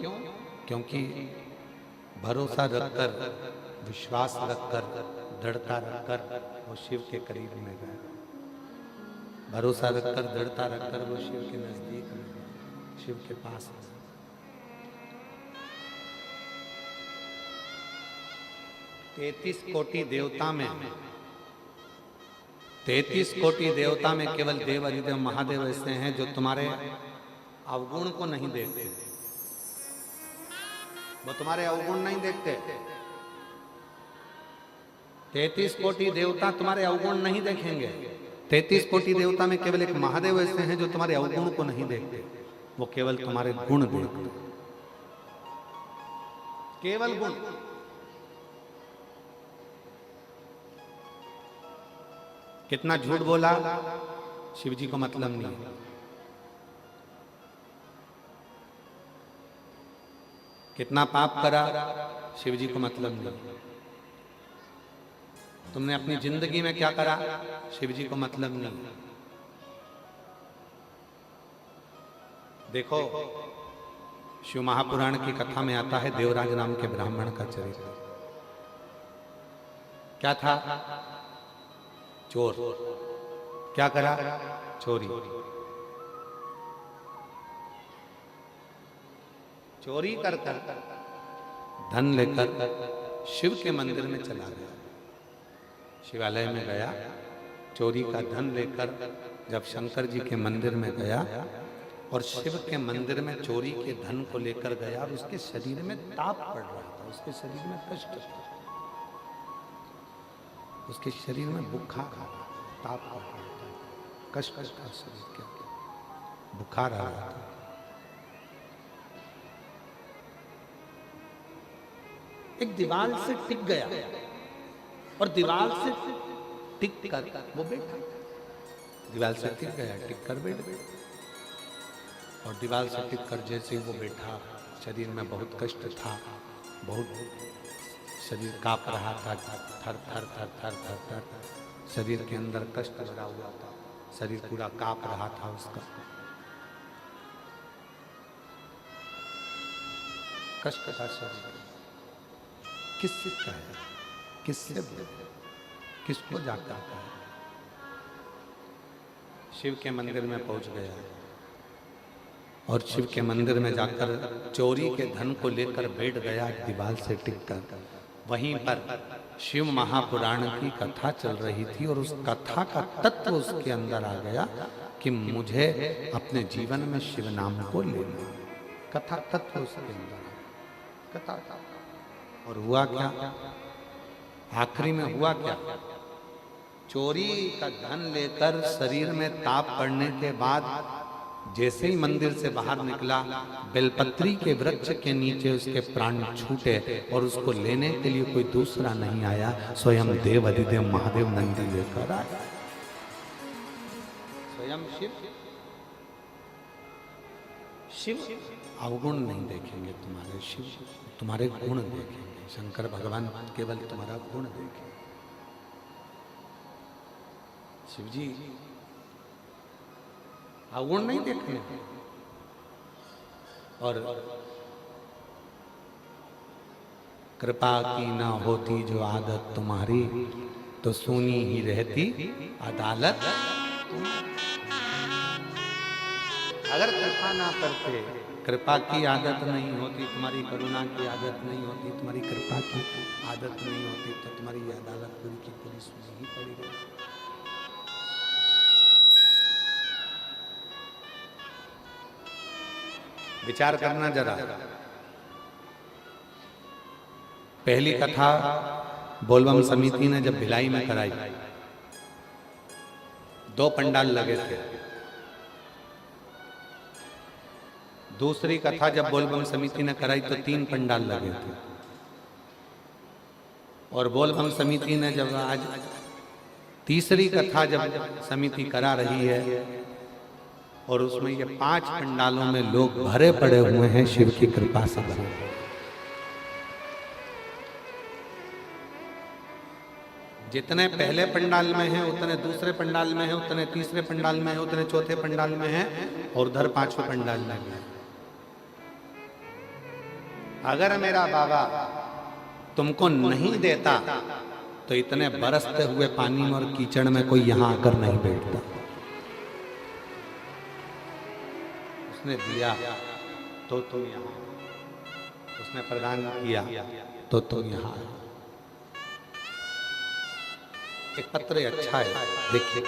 क्योंकि भरोसा रखकर, विश्वास रखकर, दृढ़ता रखकर वो शिव के करीब में गए। भरोसा रखकर, दृढ़ता रखकर वो शिव के नजदीक में गए, शिव के पास। 33 कोटि देवता में, 33 कोटि देवता में केवल देवाधिदेव महादेव ऐसे हैं जो तुम्हारे अवगुण को नहीं देखते। वो तुम्हारे अवगुण नहीं देखते। 33 कोटि देवता तुम्हारे अवगुण नहीं देखेंगे। 33 कोटि देवता में केवल एक महादेव ऐसे हैं जो तुम्हारे अवगुण को नहीं देखते। वो केवल तुम्हारे गुण देखते, केवल गुण। कितना झूठ बोला, शिव जी को मतलब नहीं। कितना पाप करा, शिव जी को मतलब नहीं। तुमने अपनी जिंदगी में क्या करा, शिव जी को मतलब नहीं। देखो, शिव महापुराण की कथा में आता है देवराज नाम के ब्राह्मण का चरित्र। क्या था? चोर। क्या करा? चोरी। चोरी कर धन लेकर शिव के मंदिर में चला गया। शिवालय में गया, चोरी का धन लेकर जब शंकर जी के मंदिर में गया और शिव के मंदिर में चोरी के धन को लेकर गया, और उसके शरीर में ताप पड़ रहा था, उसके शरीर में कष्ट था, उसके शरीर में बुखार, ताप पड़ रहा था, कष्ट था शरीर के, बुखार आ रहा था। एक दीवार से टिक गया और दीवार से टिक कर वो बैठा। दीवार से टिक गया, टिक कर बैठ गया, और दीवार से टिक कर जैसे वो बैठा, शरीर में बहुत कष्ट था, बहुत शरीर कांप रहा था, थर थर थर थर थर थर, शरीर के अंदर कष्ट भरा हुआ था, शरीर पूरा कांप रहा था उसका। कष्ट था शरीर। किससे कहे, किससे बोले, किसको जाकर कहे? शिव के मंदिर में पहुंच गया और शिव के मंदिर में जाकर चोरी के धन को लेकर बैठ गया दीवार से टिककर। वहीं पर शिव महापुराण की कथा चल रही थी और उस कथा का तत्व उसके अंदर आ गया कि मुझे अपने जीवन में शिव नाम को लेना। कथा तत्व उसके अंदर, कथा। और हुआ क्या? आखिरी में हुआ क्या? चोरी का धन लेकर शरीर में ताप पड़ने के बाद जैसे ही मंदिर से बाहर निकला, बेलपत्री के वृक्ष के नीचे उसके प्राण छूटे और उसको लेने के लिए कोई दूसरा नहीं आया, स्वयं देवाधिदेव महादेव नंदी लेकर आया। स्वयं शिव अवगुण नहीं देखेंगे तुम्हारे, शिव तुम्हारे गुण देखेंगे। शंकर भगवान केवल तुम्हारा गुण देखेंगे। शिव जी अवगुण नहीं देखने। और कृपा की ना होती जो आदत तुम्हारी, तो सुनी ही रहती अदालत। अगर कृपा ना करते, कृपा की आदत नहीं होती, तुम्हारी करुणा की आदत नहीं होती, तुम्हारी कृपा की आदत नहीं होती, तो तुम्हारी ये अदालत पूरी की पूरी सुनी ही पड़ेगी। विचार करना जरा। पहली कथा बोलबम समिति ने जब भिलाई में कराई, 2 पंडाल लगे थे। दूसरी कथा जब बोलबम समिति ने कराई तो 3 पंडाल लगे थे। और बोलबम समिति ने जब आज तीसरी कथा जब समिति करा रही है, और उसमें ये 5 पंडालों में लोग भरे पड़े हुए हैं शिव की कृपा से भरे। जितने पहले पंडाल में हैं उतने दूसरे पंडाल में हैं, उतने तीसरे पंडाल में हैं, उतने चौथे पंडाल में हैं, और उधर 5वें पंडाल में हैं। अगर मेरा बाबा तुमको नहीं देता तो इतने बरसते हुए पानी में और कीचड़ में कोई यहां आकर नहीं बैठता। उसने दिया तो तुम यहां, उसने प्रदान किया तो तुम यहां। एक पत्र अच्छा है, देखिए।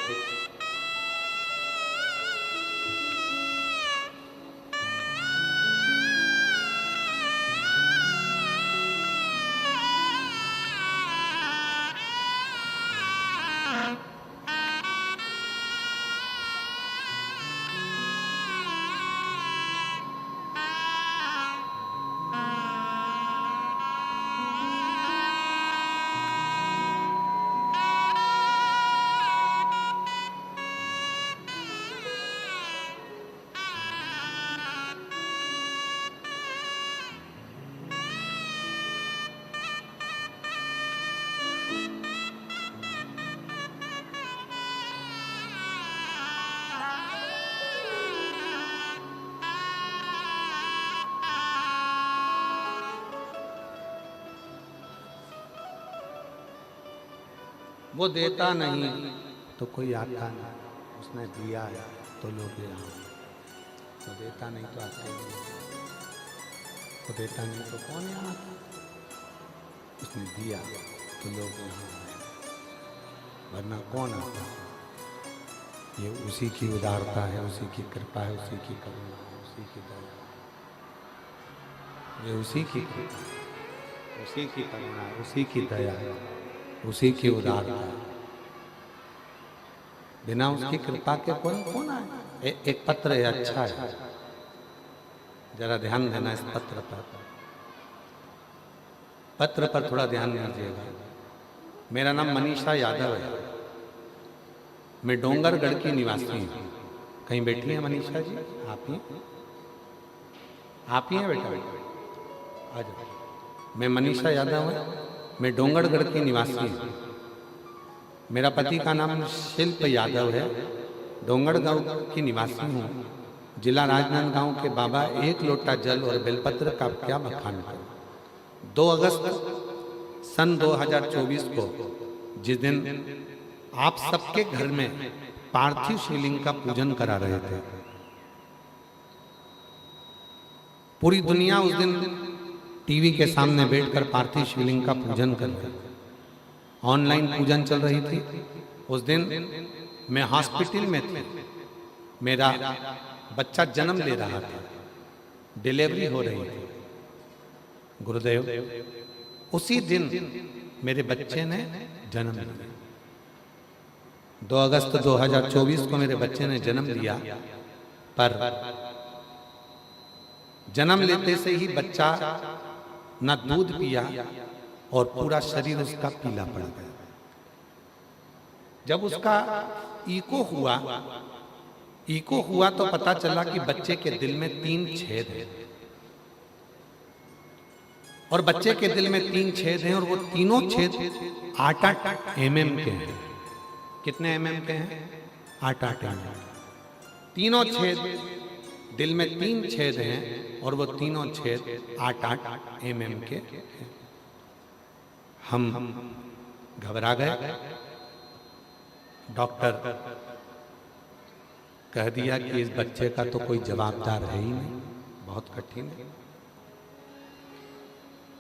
वो देता नहीं तो कोई आता नहीं, उसने दिया है तो लोग यहाँ। वो देता नहीं तो आते नहीं, वो देता नहीं तो कौन यहाँ आता? उसने दिया तो लोग यहाँ आए, वरना कौन आता? ये उसी की उदारता है, उसी की कृपा है, उसी की करुणा है, उसी की दया। ये उसी की कृपा, उसी की करुणा, उसी की दया है, उसी की उदारता है। बिना उसकी कृपा के कौन आए? एक पत्र है, अच्छा है, जरा ध्यान देना इस पत्र पर। पत्र पर थोड़ा ध्यान दीजिएगा। मेरा नाम मनीषा यादव है, मैं डोंगरगढ़ की निवासी हूँ। कहीं बैठी हैं मनीषा जी? आप ही हैं बेटा? आ जाओ। मैं मनीषा यादव हूँ, मैं डोंगरगढ़ की निवासी हूँ। मेरा पति का नाम शिल्प यादव है, डोंगरगढ़ की निवासी हूँ। जिला राजनांदगांव के बाबा, 1 लोटा जल और बेलपत्र का क्या बखान करूं। 2 अगस्त सन 2024 को, जिस दिन आप सबके घर में पार्थिव शिवलिंग का पूजन करा रहे थे, पूरी दुनिया उस दिन टीवी के सामने बैठकर पार्थिव शिवलिंग का पूजन कर रही थी। ऑनलाइन पूजन चल रही थी। उस दिन मैं हॉस्पिटल में थी, मेरा बच्चा जन्म ले रहा था, डिलीवरी हो रही थी। गुरुदेव, उसी दिन मेरे बच्चे ने जन्म लिया। 2 अगस्त 2024 को मेरे बच्चे ने जन्म लिया, पर जन्म लेते से ही बच्चा न दूध पिया और पूरा शरीर उसका पीला पड़ गया। जब उसका इको हुआ तो पता चला कि बच्चे के दिल में 3 छेद हैं, और बच्चे के दिल में 3 छेद हैं, और वो तीनों छेद 8-8 mm के हैं। कितने mm के हैं? 8 mm। तीनों छेद, दिल में 3 छेद हैं और वो तीनों छेद 8 mm के हैं। हम घबरा गए। डॉक्टर कह दिया कि इस बच्चे का तो कोई जवाबदार है ही नहीं, बहुत कठिन है।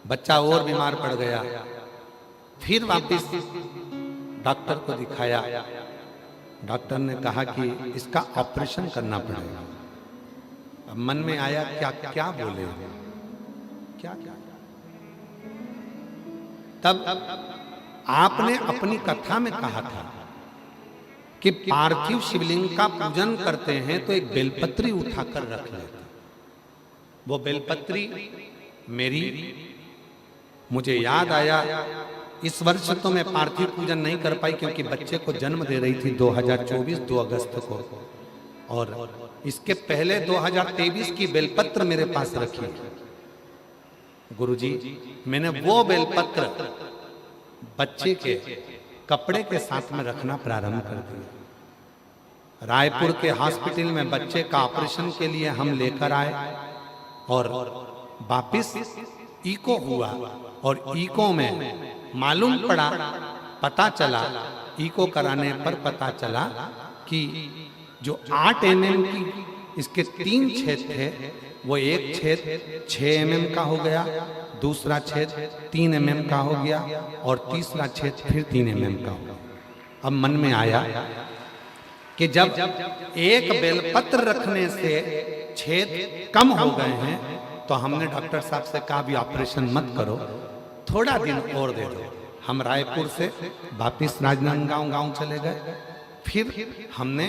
बच्चा और बीमार पड़ गया। फिर वापस डॉक्टर को दिखाया। डॉक्टर ने कहा कि इसका ऑपरेशन करना पड़ेगा। अब मन में आया क्या क्या बोले, क्या क्या। तब आपने अपनी कथा में कहा था कि पार्थिव शिवलिंग का पूजन करते हैं तो एक बेलपत्री उठाकर रख लेते। वो बेलपत्री मेरी, मुझे याद आया, इस वर्ष तो मैं पार्थिव पूजन नहीं कर पाई क्योंकि बच्चे को जन्म दे रही थी 2024 2 अगस्त को, और इसके पहले 2023 की बेलपत्र मेरे पास रखी। गुरुजी, मैंने वो बेलपत्र बच्चे के कपड़े के साथ में रखना प्रारंभ कर दिया। रायपुर के हॉस्पिटल में बच्चे का ऑपरेशन के लिए हम लेकर आए और वापिस इको हुआ, और इको में मालूम पड़ा, पता चला, इको कराने पर पता चला कि जो 8 mm की इसके 3 छेद थे, वो एक छेद 6 mm का हो गया, दूसरा छेद 3 mm का हो गया, और तीसरा छेद फिर 3 mm का हो गया। अब मन में आया कि जब एक बेलपत्र रखने से छेद कम हो गए हैं तो हमने डॉक्टर साहब से कहा भी ऑपरेशन मत करो, थोड़ा दिन और दे दो। हम रायपुर से वापिस राजनांदगांव गांव चले गए। फिर हमने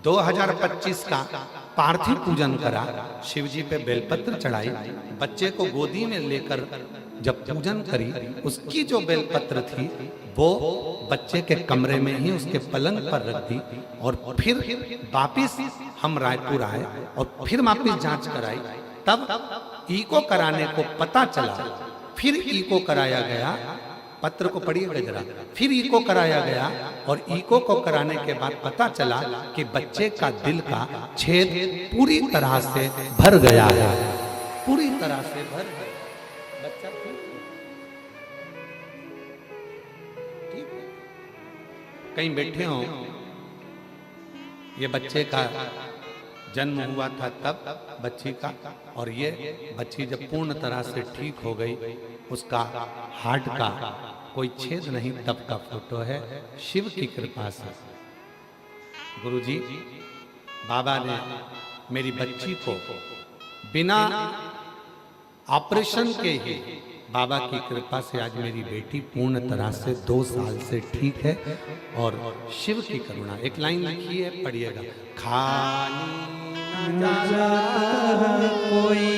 2025 का पार्थिव पूजन करा, शिवजी पे बेलपत्र चढ़ाई, बच्चे को गोदी में लेकर जब पूजन करी, उसकी जो बेलपत्र थी वो बच्चे के कमरे में ही उसके पलंग पर रख दी, और फिर वापिस हम रायपुर आए और फिर वापिस जांच कराई। तब इको कराने को पता चला, फिर इको कराया गया, पत्र को पढ़िएगा जरा, फिर इको कराया गया, और इको को कराने के बाद पता चला कि बच्चे का दिल का छेद पूरी तरह से भर गया है, पूरी तरह से भर गया। बच्चा ठीक है, कहीं बैठे हो, ये बच्चे का जन्म हुआ था तब बच्ची का, और ये बच्ची जब पूर्ण तरह से ठीक हो गई, उसका हार्ट का कोई छेद नहीं तब का फोटो है, शिव की कृपा से। गुरुजी, बाबा ने मेरी बच्ची को बिना ऑपरेशन के ही, बाबा की कृपा से आज मेरी बेटी पूर्ण तरह से 2 साल से ठीक है, और शिव की करुणा। एक लाइन लिखी है, पढ़िएगा। खाली न जाता कोई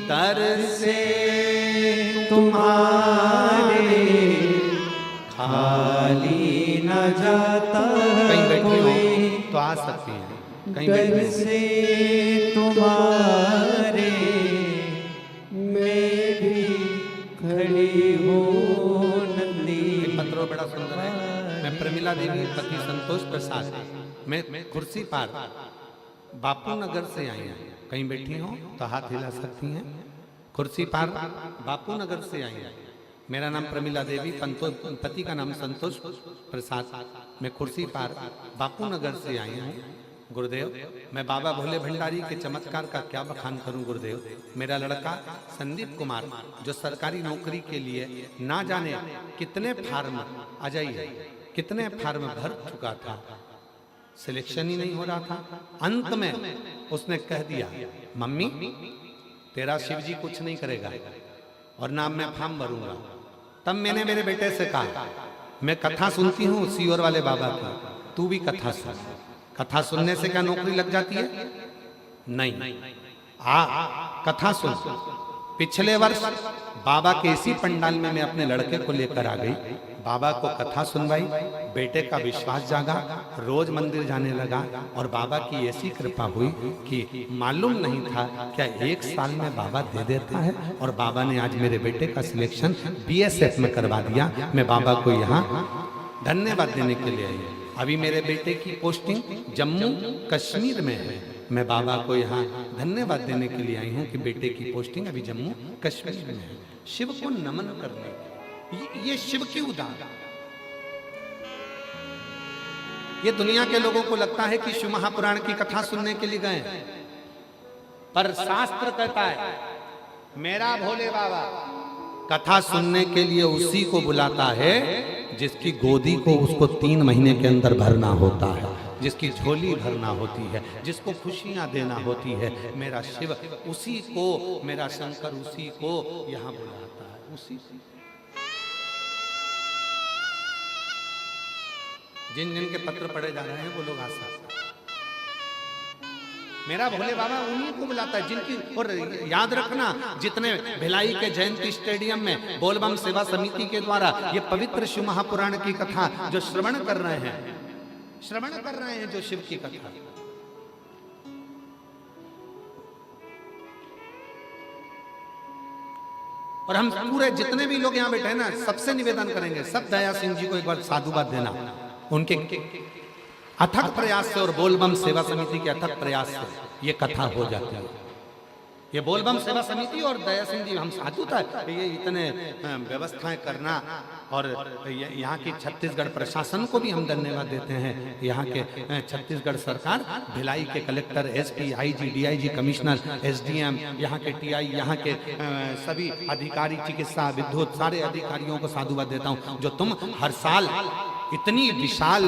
दर से तुम्हारे, खाली न जाता कहीं बैठी हो तो आ सकती हैं, कहीं बैठी से तुम्हारे मैं भी खड़ी हूँ नंदी। पत्र बड़ा सुंदर है। मैं प्रमिला देवी पति संतोष प्रसाद, मैं कुर्सी पार बापू नगर से आई हैं, कहीं बैठी हो तो हाथ हिला सकती हैं। कुर्सी पार बापू नगर से आई हैं। मेरा नाम प्रमिला देवी, पति का नाम संतोष प्रसाद, मैं कुर्सी पार बापू नगर से आई हूँ। गुरुदेव, मैं बाबा भोले भंडारी के चमत्कार का क्या बखान करूं गुरुदेव। मेरा लड़का संदीप कुमार, जो सरकारी नौकरी के लिए ना जाने कितने फार्म, आ जाइए, कितने फार्म भर चुका था, सिलेक्शन ही नहीं हो रहा था। अंत में उसने कह दिया, मम्मी तेरा शिवजी कुछ नहीं करेगा और ना मैं फॉर्म भरूंगा। तब मैंने मेरे बेटे से कहा, मैं कथा सुनती हूँ सीवर वाले बाबा की, तू भी कथा सुन। कथा सुनने से क्या नौकरी लग जाती है? नहीं। कथा सुन। पिछले वर्ष बाबा के इसी पंडाल में मैं अपने लड़के को लेकर आ गई, बाबा को कथा सुनवाई, बेटे का विश्वास जागा, रोज मंदिर जाने लगा, और बाबा की ऐसी कृपा हुई कि मालूम नहीं था क्या 1 साल में बाबा दे देता है। और बाबा ने आज मेरे बेटे का सिलेक्शन BSF में करवा दिया। मैं बाबा को यहाँ धन्यवाद देने के लिए आई हूँ। अभी मेरे बेटे की पोस्टिंग जम्मू कश्मीर में है। मैं बाबा को यहाँ धन्यवाद देने के लिए आई हूँ कि बेटे की पोस्टिंग अभी जम्मू कश्मीर में है। शिव को नमन करने ये शिव की उदाहरण। ये दुनिया के लोगों को लगता है कि शिव महापुराण की कथा सुनने के लिए गए, पर शास्त्र कहता है मेरा भोले बाबा कथा सुनने के लिए उसी को बुलाता है जिसकी गोदी को उसको 3 महीने के अंदर भरना होता है, जिसकी झोली भरना होती है, जिसको खुशियां देना होती है। मेरा शिव उसी को, मेरा शंकर उसी को यहां बुलाता है, उसी से। जिन जिन के पत्र पढ़े जा रहे हैं वो लोग आशा, मेरा भोले बाबा उन्हीं को बुलाता है जिनकी। और याद रखना, जितने भिलाई के जयंती स्टेडियम में बोलबम सेवा समिति के द्वारा ये पवित्र शिव महापुराण की कथा जो श्रवण कर रहे हैं जो शिव की कथा, और हम पूरे जितने भी लोग यहाँ बैठे हैं ना, सबसे निवेदन करेंगे, सब दया सिंह जी को एक बार साधुवाद देना। उनके अथक प्रयास से और बोलबम सेवा समिति के अथक प्रयास से ये कथा हो जाती है। ये बोलबम सेवा समिति और दया सिंह जी, हम साधु था, ये इतने व्यवस्थाएं करना, और यहाँ की छत्तीसगढ़ प्रशासन को भी हम धन्यवाद देते हैं। यहाँ के छत्तीसगढ़ सरकार, भिलाई के collector, SP, IG, DIG, commissioner, SDM, यहाँ के टीआई, यहाँ के सभी अधिकारी, चिकित्सा, विद्युत, सारे अधिकारियों को साधुवाद देता हूँ जो तुम हर साल इतनी विशाल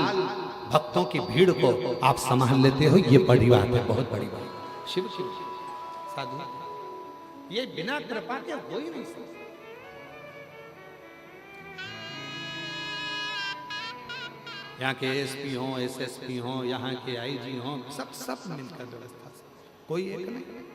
भक्तों की भीड़ को आप संभाल लेते हो। ये बड़ी बात है, बहुत बड़ी बात। शिव शिव साधु, ये बिना कृपा के हो ही नहीं सकता। यहाँ के एसपी हो, एसएसपी हो, यहाँ के आईजी हो, सब मिलकर व्यवस्था से, कोई एक नहीं।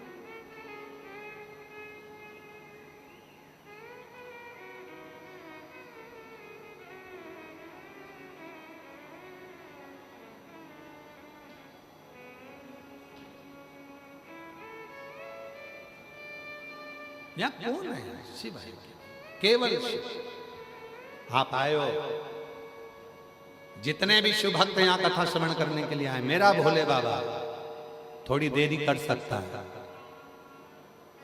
यहाँ कौन है? शिव है, केवल शिव। आप आए हो, जितने भी शिव भक्त यहाँ कथा श्रवण करने के लिए आए, मेरा भोले बाबा थोड़ी देरी कर सकता है।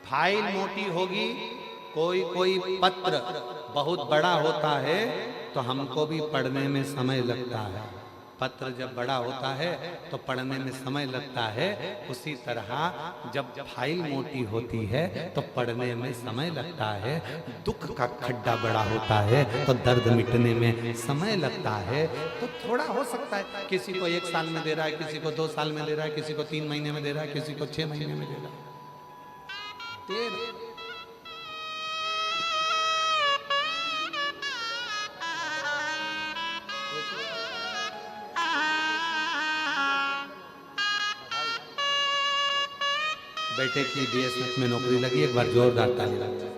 फाइल मोटी होगी, कोई पत्र बहुत बड़ा होता है तो हमको भी पढ़ने में समय लगता है। पत्र जब बड़ा होता है तो पढ़ने में समय लगता है, उसी तरह जब फाइल मोटी होती है तो पढ़ने में समय लगता है। दुख का खड्डा बड़ा होता है तो दर्द मिटने में समय लगता है। तो थोड़ा हो सकता है, किसी को 1 साल में दे रहा है, किसी को 2 साल में दे रहा है, किसी को 3 महीने में दे रहा है, किसी को 6 महीने में दे रहा है। बेटे की बीएसएफ में नौकरी लगी, एक बार जोरदार ताली लगा।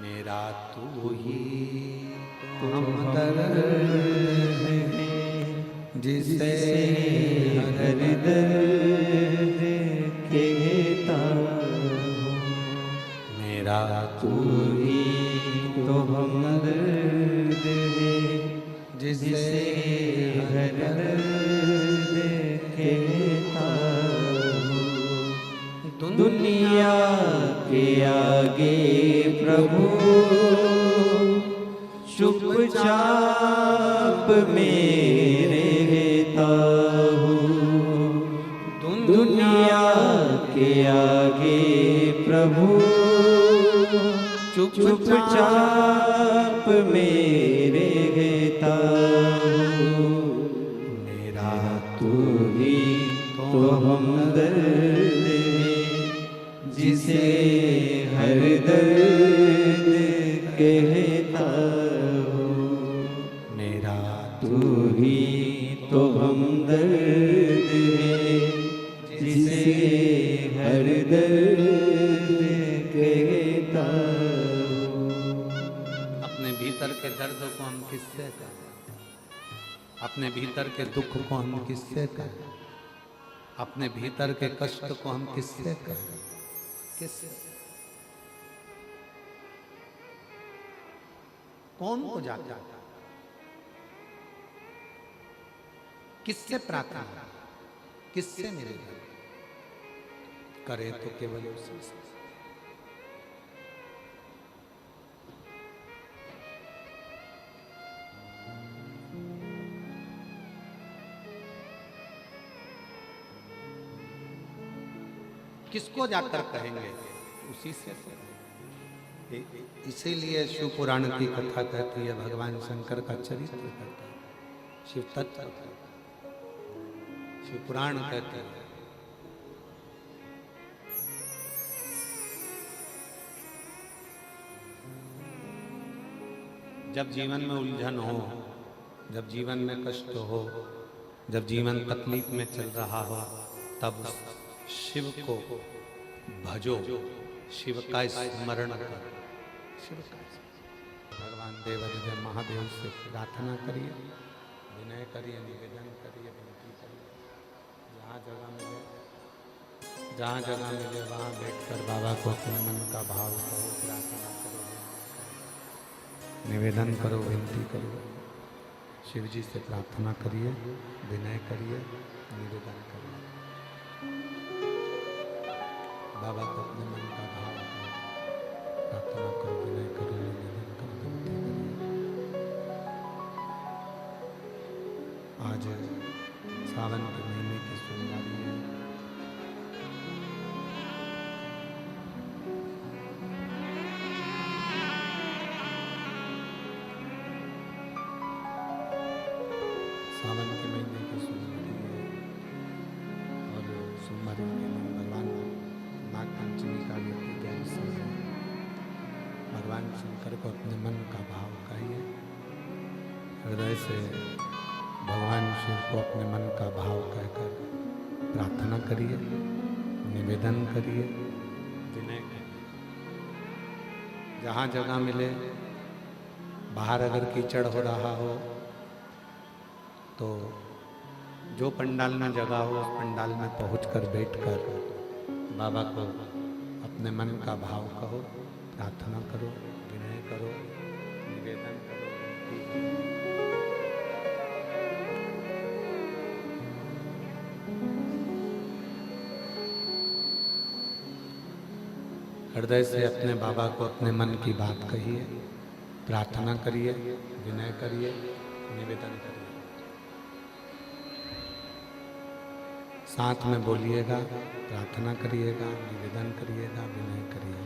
मेरा तू ही हमदर्द है जिसे हर दर्द कहता हूँ। मेरा तू ही तो हमदर्द है जिसे हर दर्द कहता हूँ। दुनिया के आगे प्रभु चुपचाप मेरे रहता हूँ। दुनिया के आगे प्रभु चुपचाप मेरे रहता हूँ। मेरा तू ही तो हमदर्द है जिसे हर दर्द कहता हूँ। मेरा तू ही तो हमदर्द है जिसे हर दर्द कहता दर्द को हम किससे कहें, अपने भीतर के दुख को हम किससे कहें, अपने भीतर के कष्ट को हम किससे कहें, किससे, कौन को जाता है, किससे प्रार्थना, किससे मिलेगा, करे तो केवल उसी से। किसको जाकर कहेंगे, उसी से। इसीलिए शिव पुराण की कथा कहती है, भगवान शंकर का चरित्र कहता है, शिव तत्व, शिव पुराण कहते हैं। जब जीवन में उलझन हो, जब जीवन में कष्ट हो, जब जीवन तकलीफ में चल रहा हो, तब शिव को भजो, शिव का स्मरण करो, शिव का। भगवान देवाधिदेव महादेव से प्रार्थना करिए, विनय करिए, निवेदन करिए, विनती करिए। जहाँ जगह मिले वहाँ बैठकर बाबा को अपने मन का भाव करो, प्रार्थना करो, निवेदन करो, विनती करो। शिव जी से प्रार्थना करिए, विनय करिए, निवेदन करिए। बाबा को अपने मन का भाव करो, प्रार्थना करो, विनय करो, निवेदन करो, विनती करो। आज सावन के महीने की सोमवारी है। सावन के महीने की सोमवारी है और सोमवारी के दिन भगवान नागपंचमी का व्यक्ति के अवसर है। भगवान शंकर को अपने मन का भाव कहिए, हृदय से भगवान शिव को अपने मन का भाव कहकर प्रार्थना करिए, निवेदन करिए, विनय करिए। जहाँ जगह मिले, बाहर अगर कीचड़ हो रहा हो तो जो पंडाल में जगह हो उस पंडाल में पहुंचकर बैठकर बाबा को अपने मन का भाव कहो, प्रार्थना करो, विनय करो, निवेदन करो, विनती करो। हृदय से अपने बाबा को अपने मन की बात कहिए, प्रार्थना करिए, विनय करिए, निवेदन करिए। साथ में बोलिएगा, प्रार्थना करिएगा, निवेदन करिएगा, विनय करिएगा।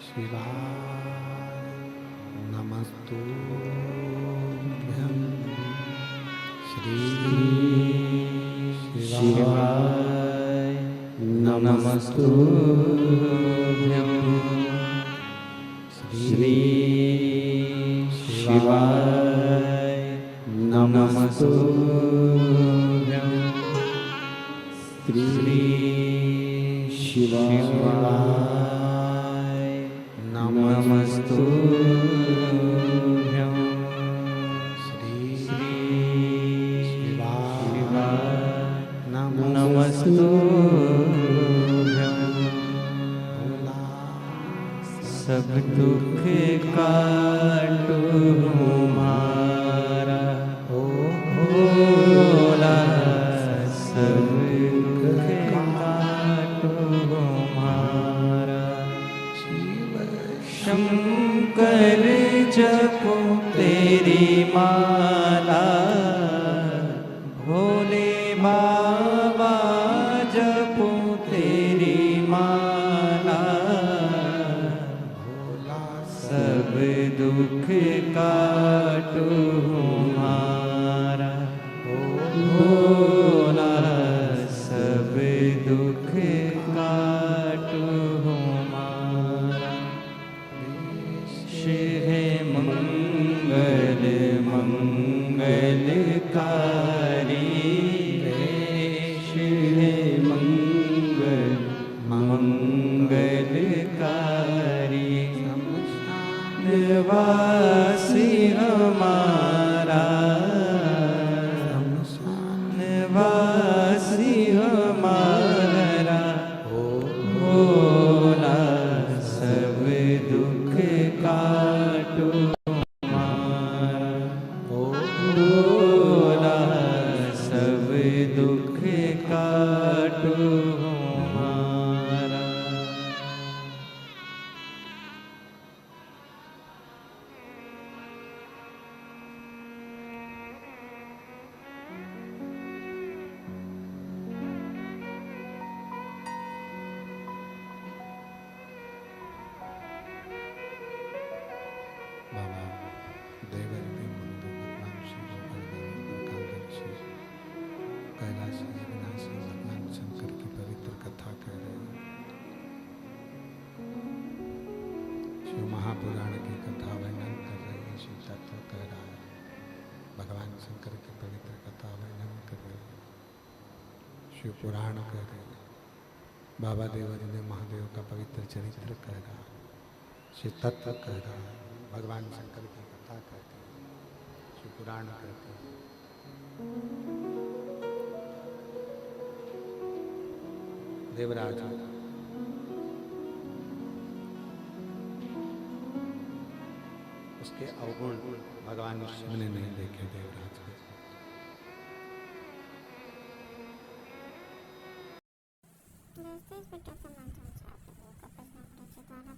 शिवाय नमस्तुभ्यं, श्री शिवाय नमस्तुभ्यं, श्री शिवाय नमस्तुभ्यं, श्री शिवाय नमस्तुभ्यं, श्री शिवाय नमस्तुभ्यं। सब दुख काटो माँ भोला सब दुख काटो हमारा। देश है मंगल मंगलकारी, देश है मंगल मंगलकारी। निवासी हमारा, निवासी हमारा, भोला सब दुख काटो हमारा। भोला सब दुख काटो हमारा। बाबा देवरिति मुंदु भगवान शिव कालदर्शी कैलाशी अविनाशी भगवान शंकर की पवित्र कथा कह रहे हैं। शिव महापुराण की कथा वर्णन कर रही है, शिव तत्व कह रहा है, भगवान शंकर की पवित्र कथा वर्णन कर रही है, शिव पुराण कह रहे हैं। बाबा देवरिति महादेव का पवित्र चरित्र कह रहा है, शिव तत्व कह रहा है, भगवान शंकर की कथा कहते हैं, शिव पुराण कहते हैं। देवराज उसके अवगुण भगवान शिव ने नहीं देखे। Devraj Does this video come out on Saturday? Kapag natin sa tara,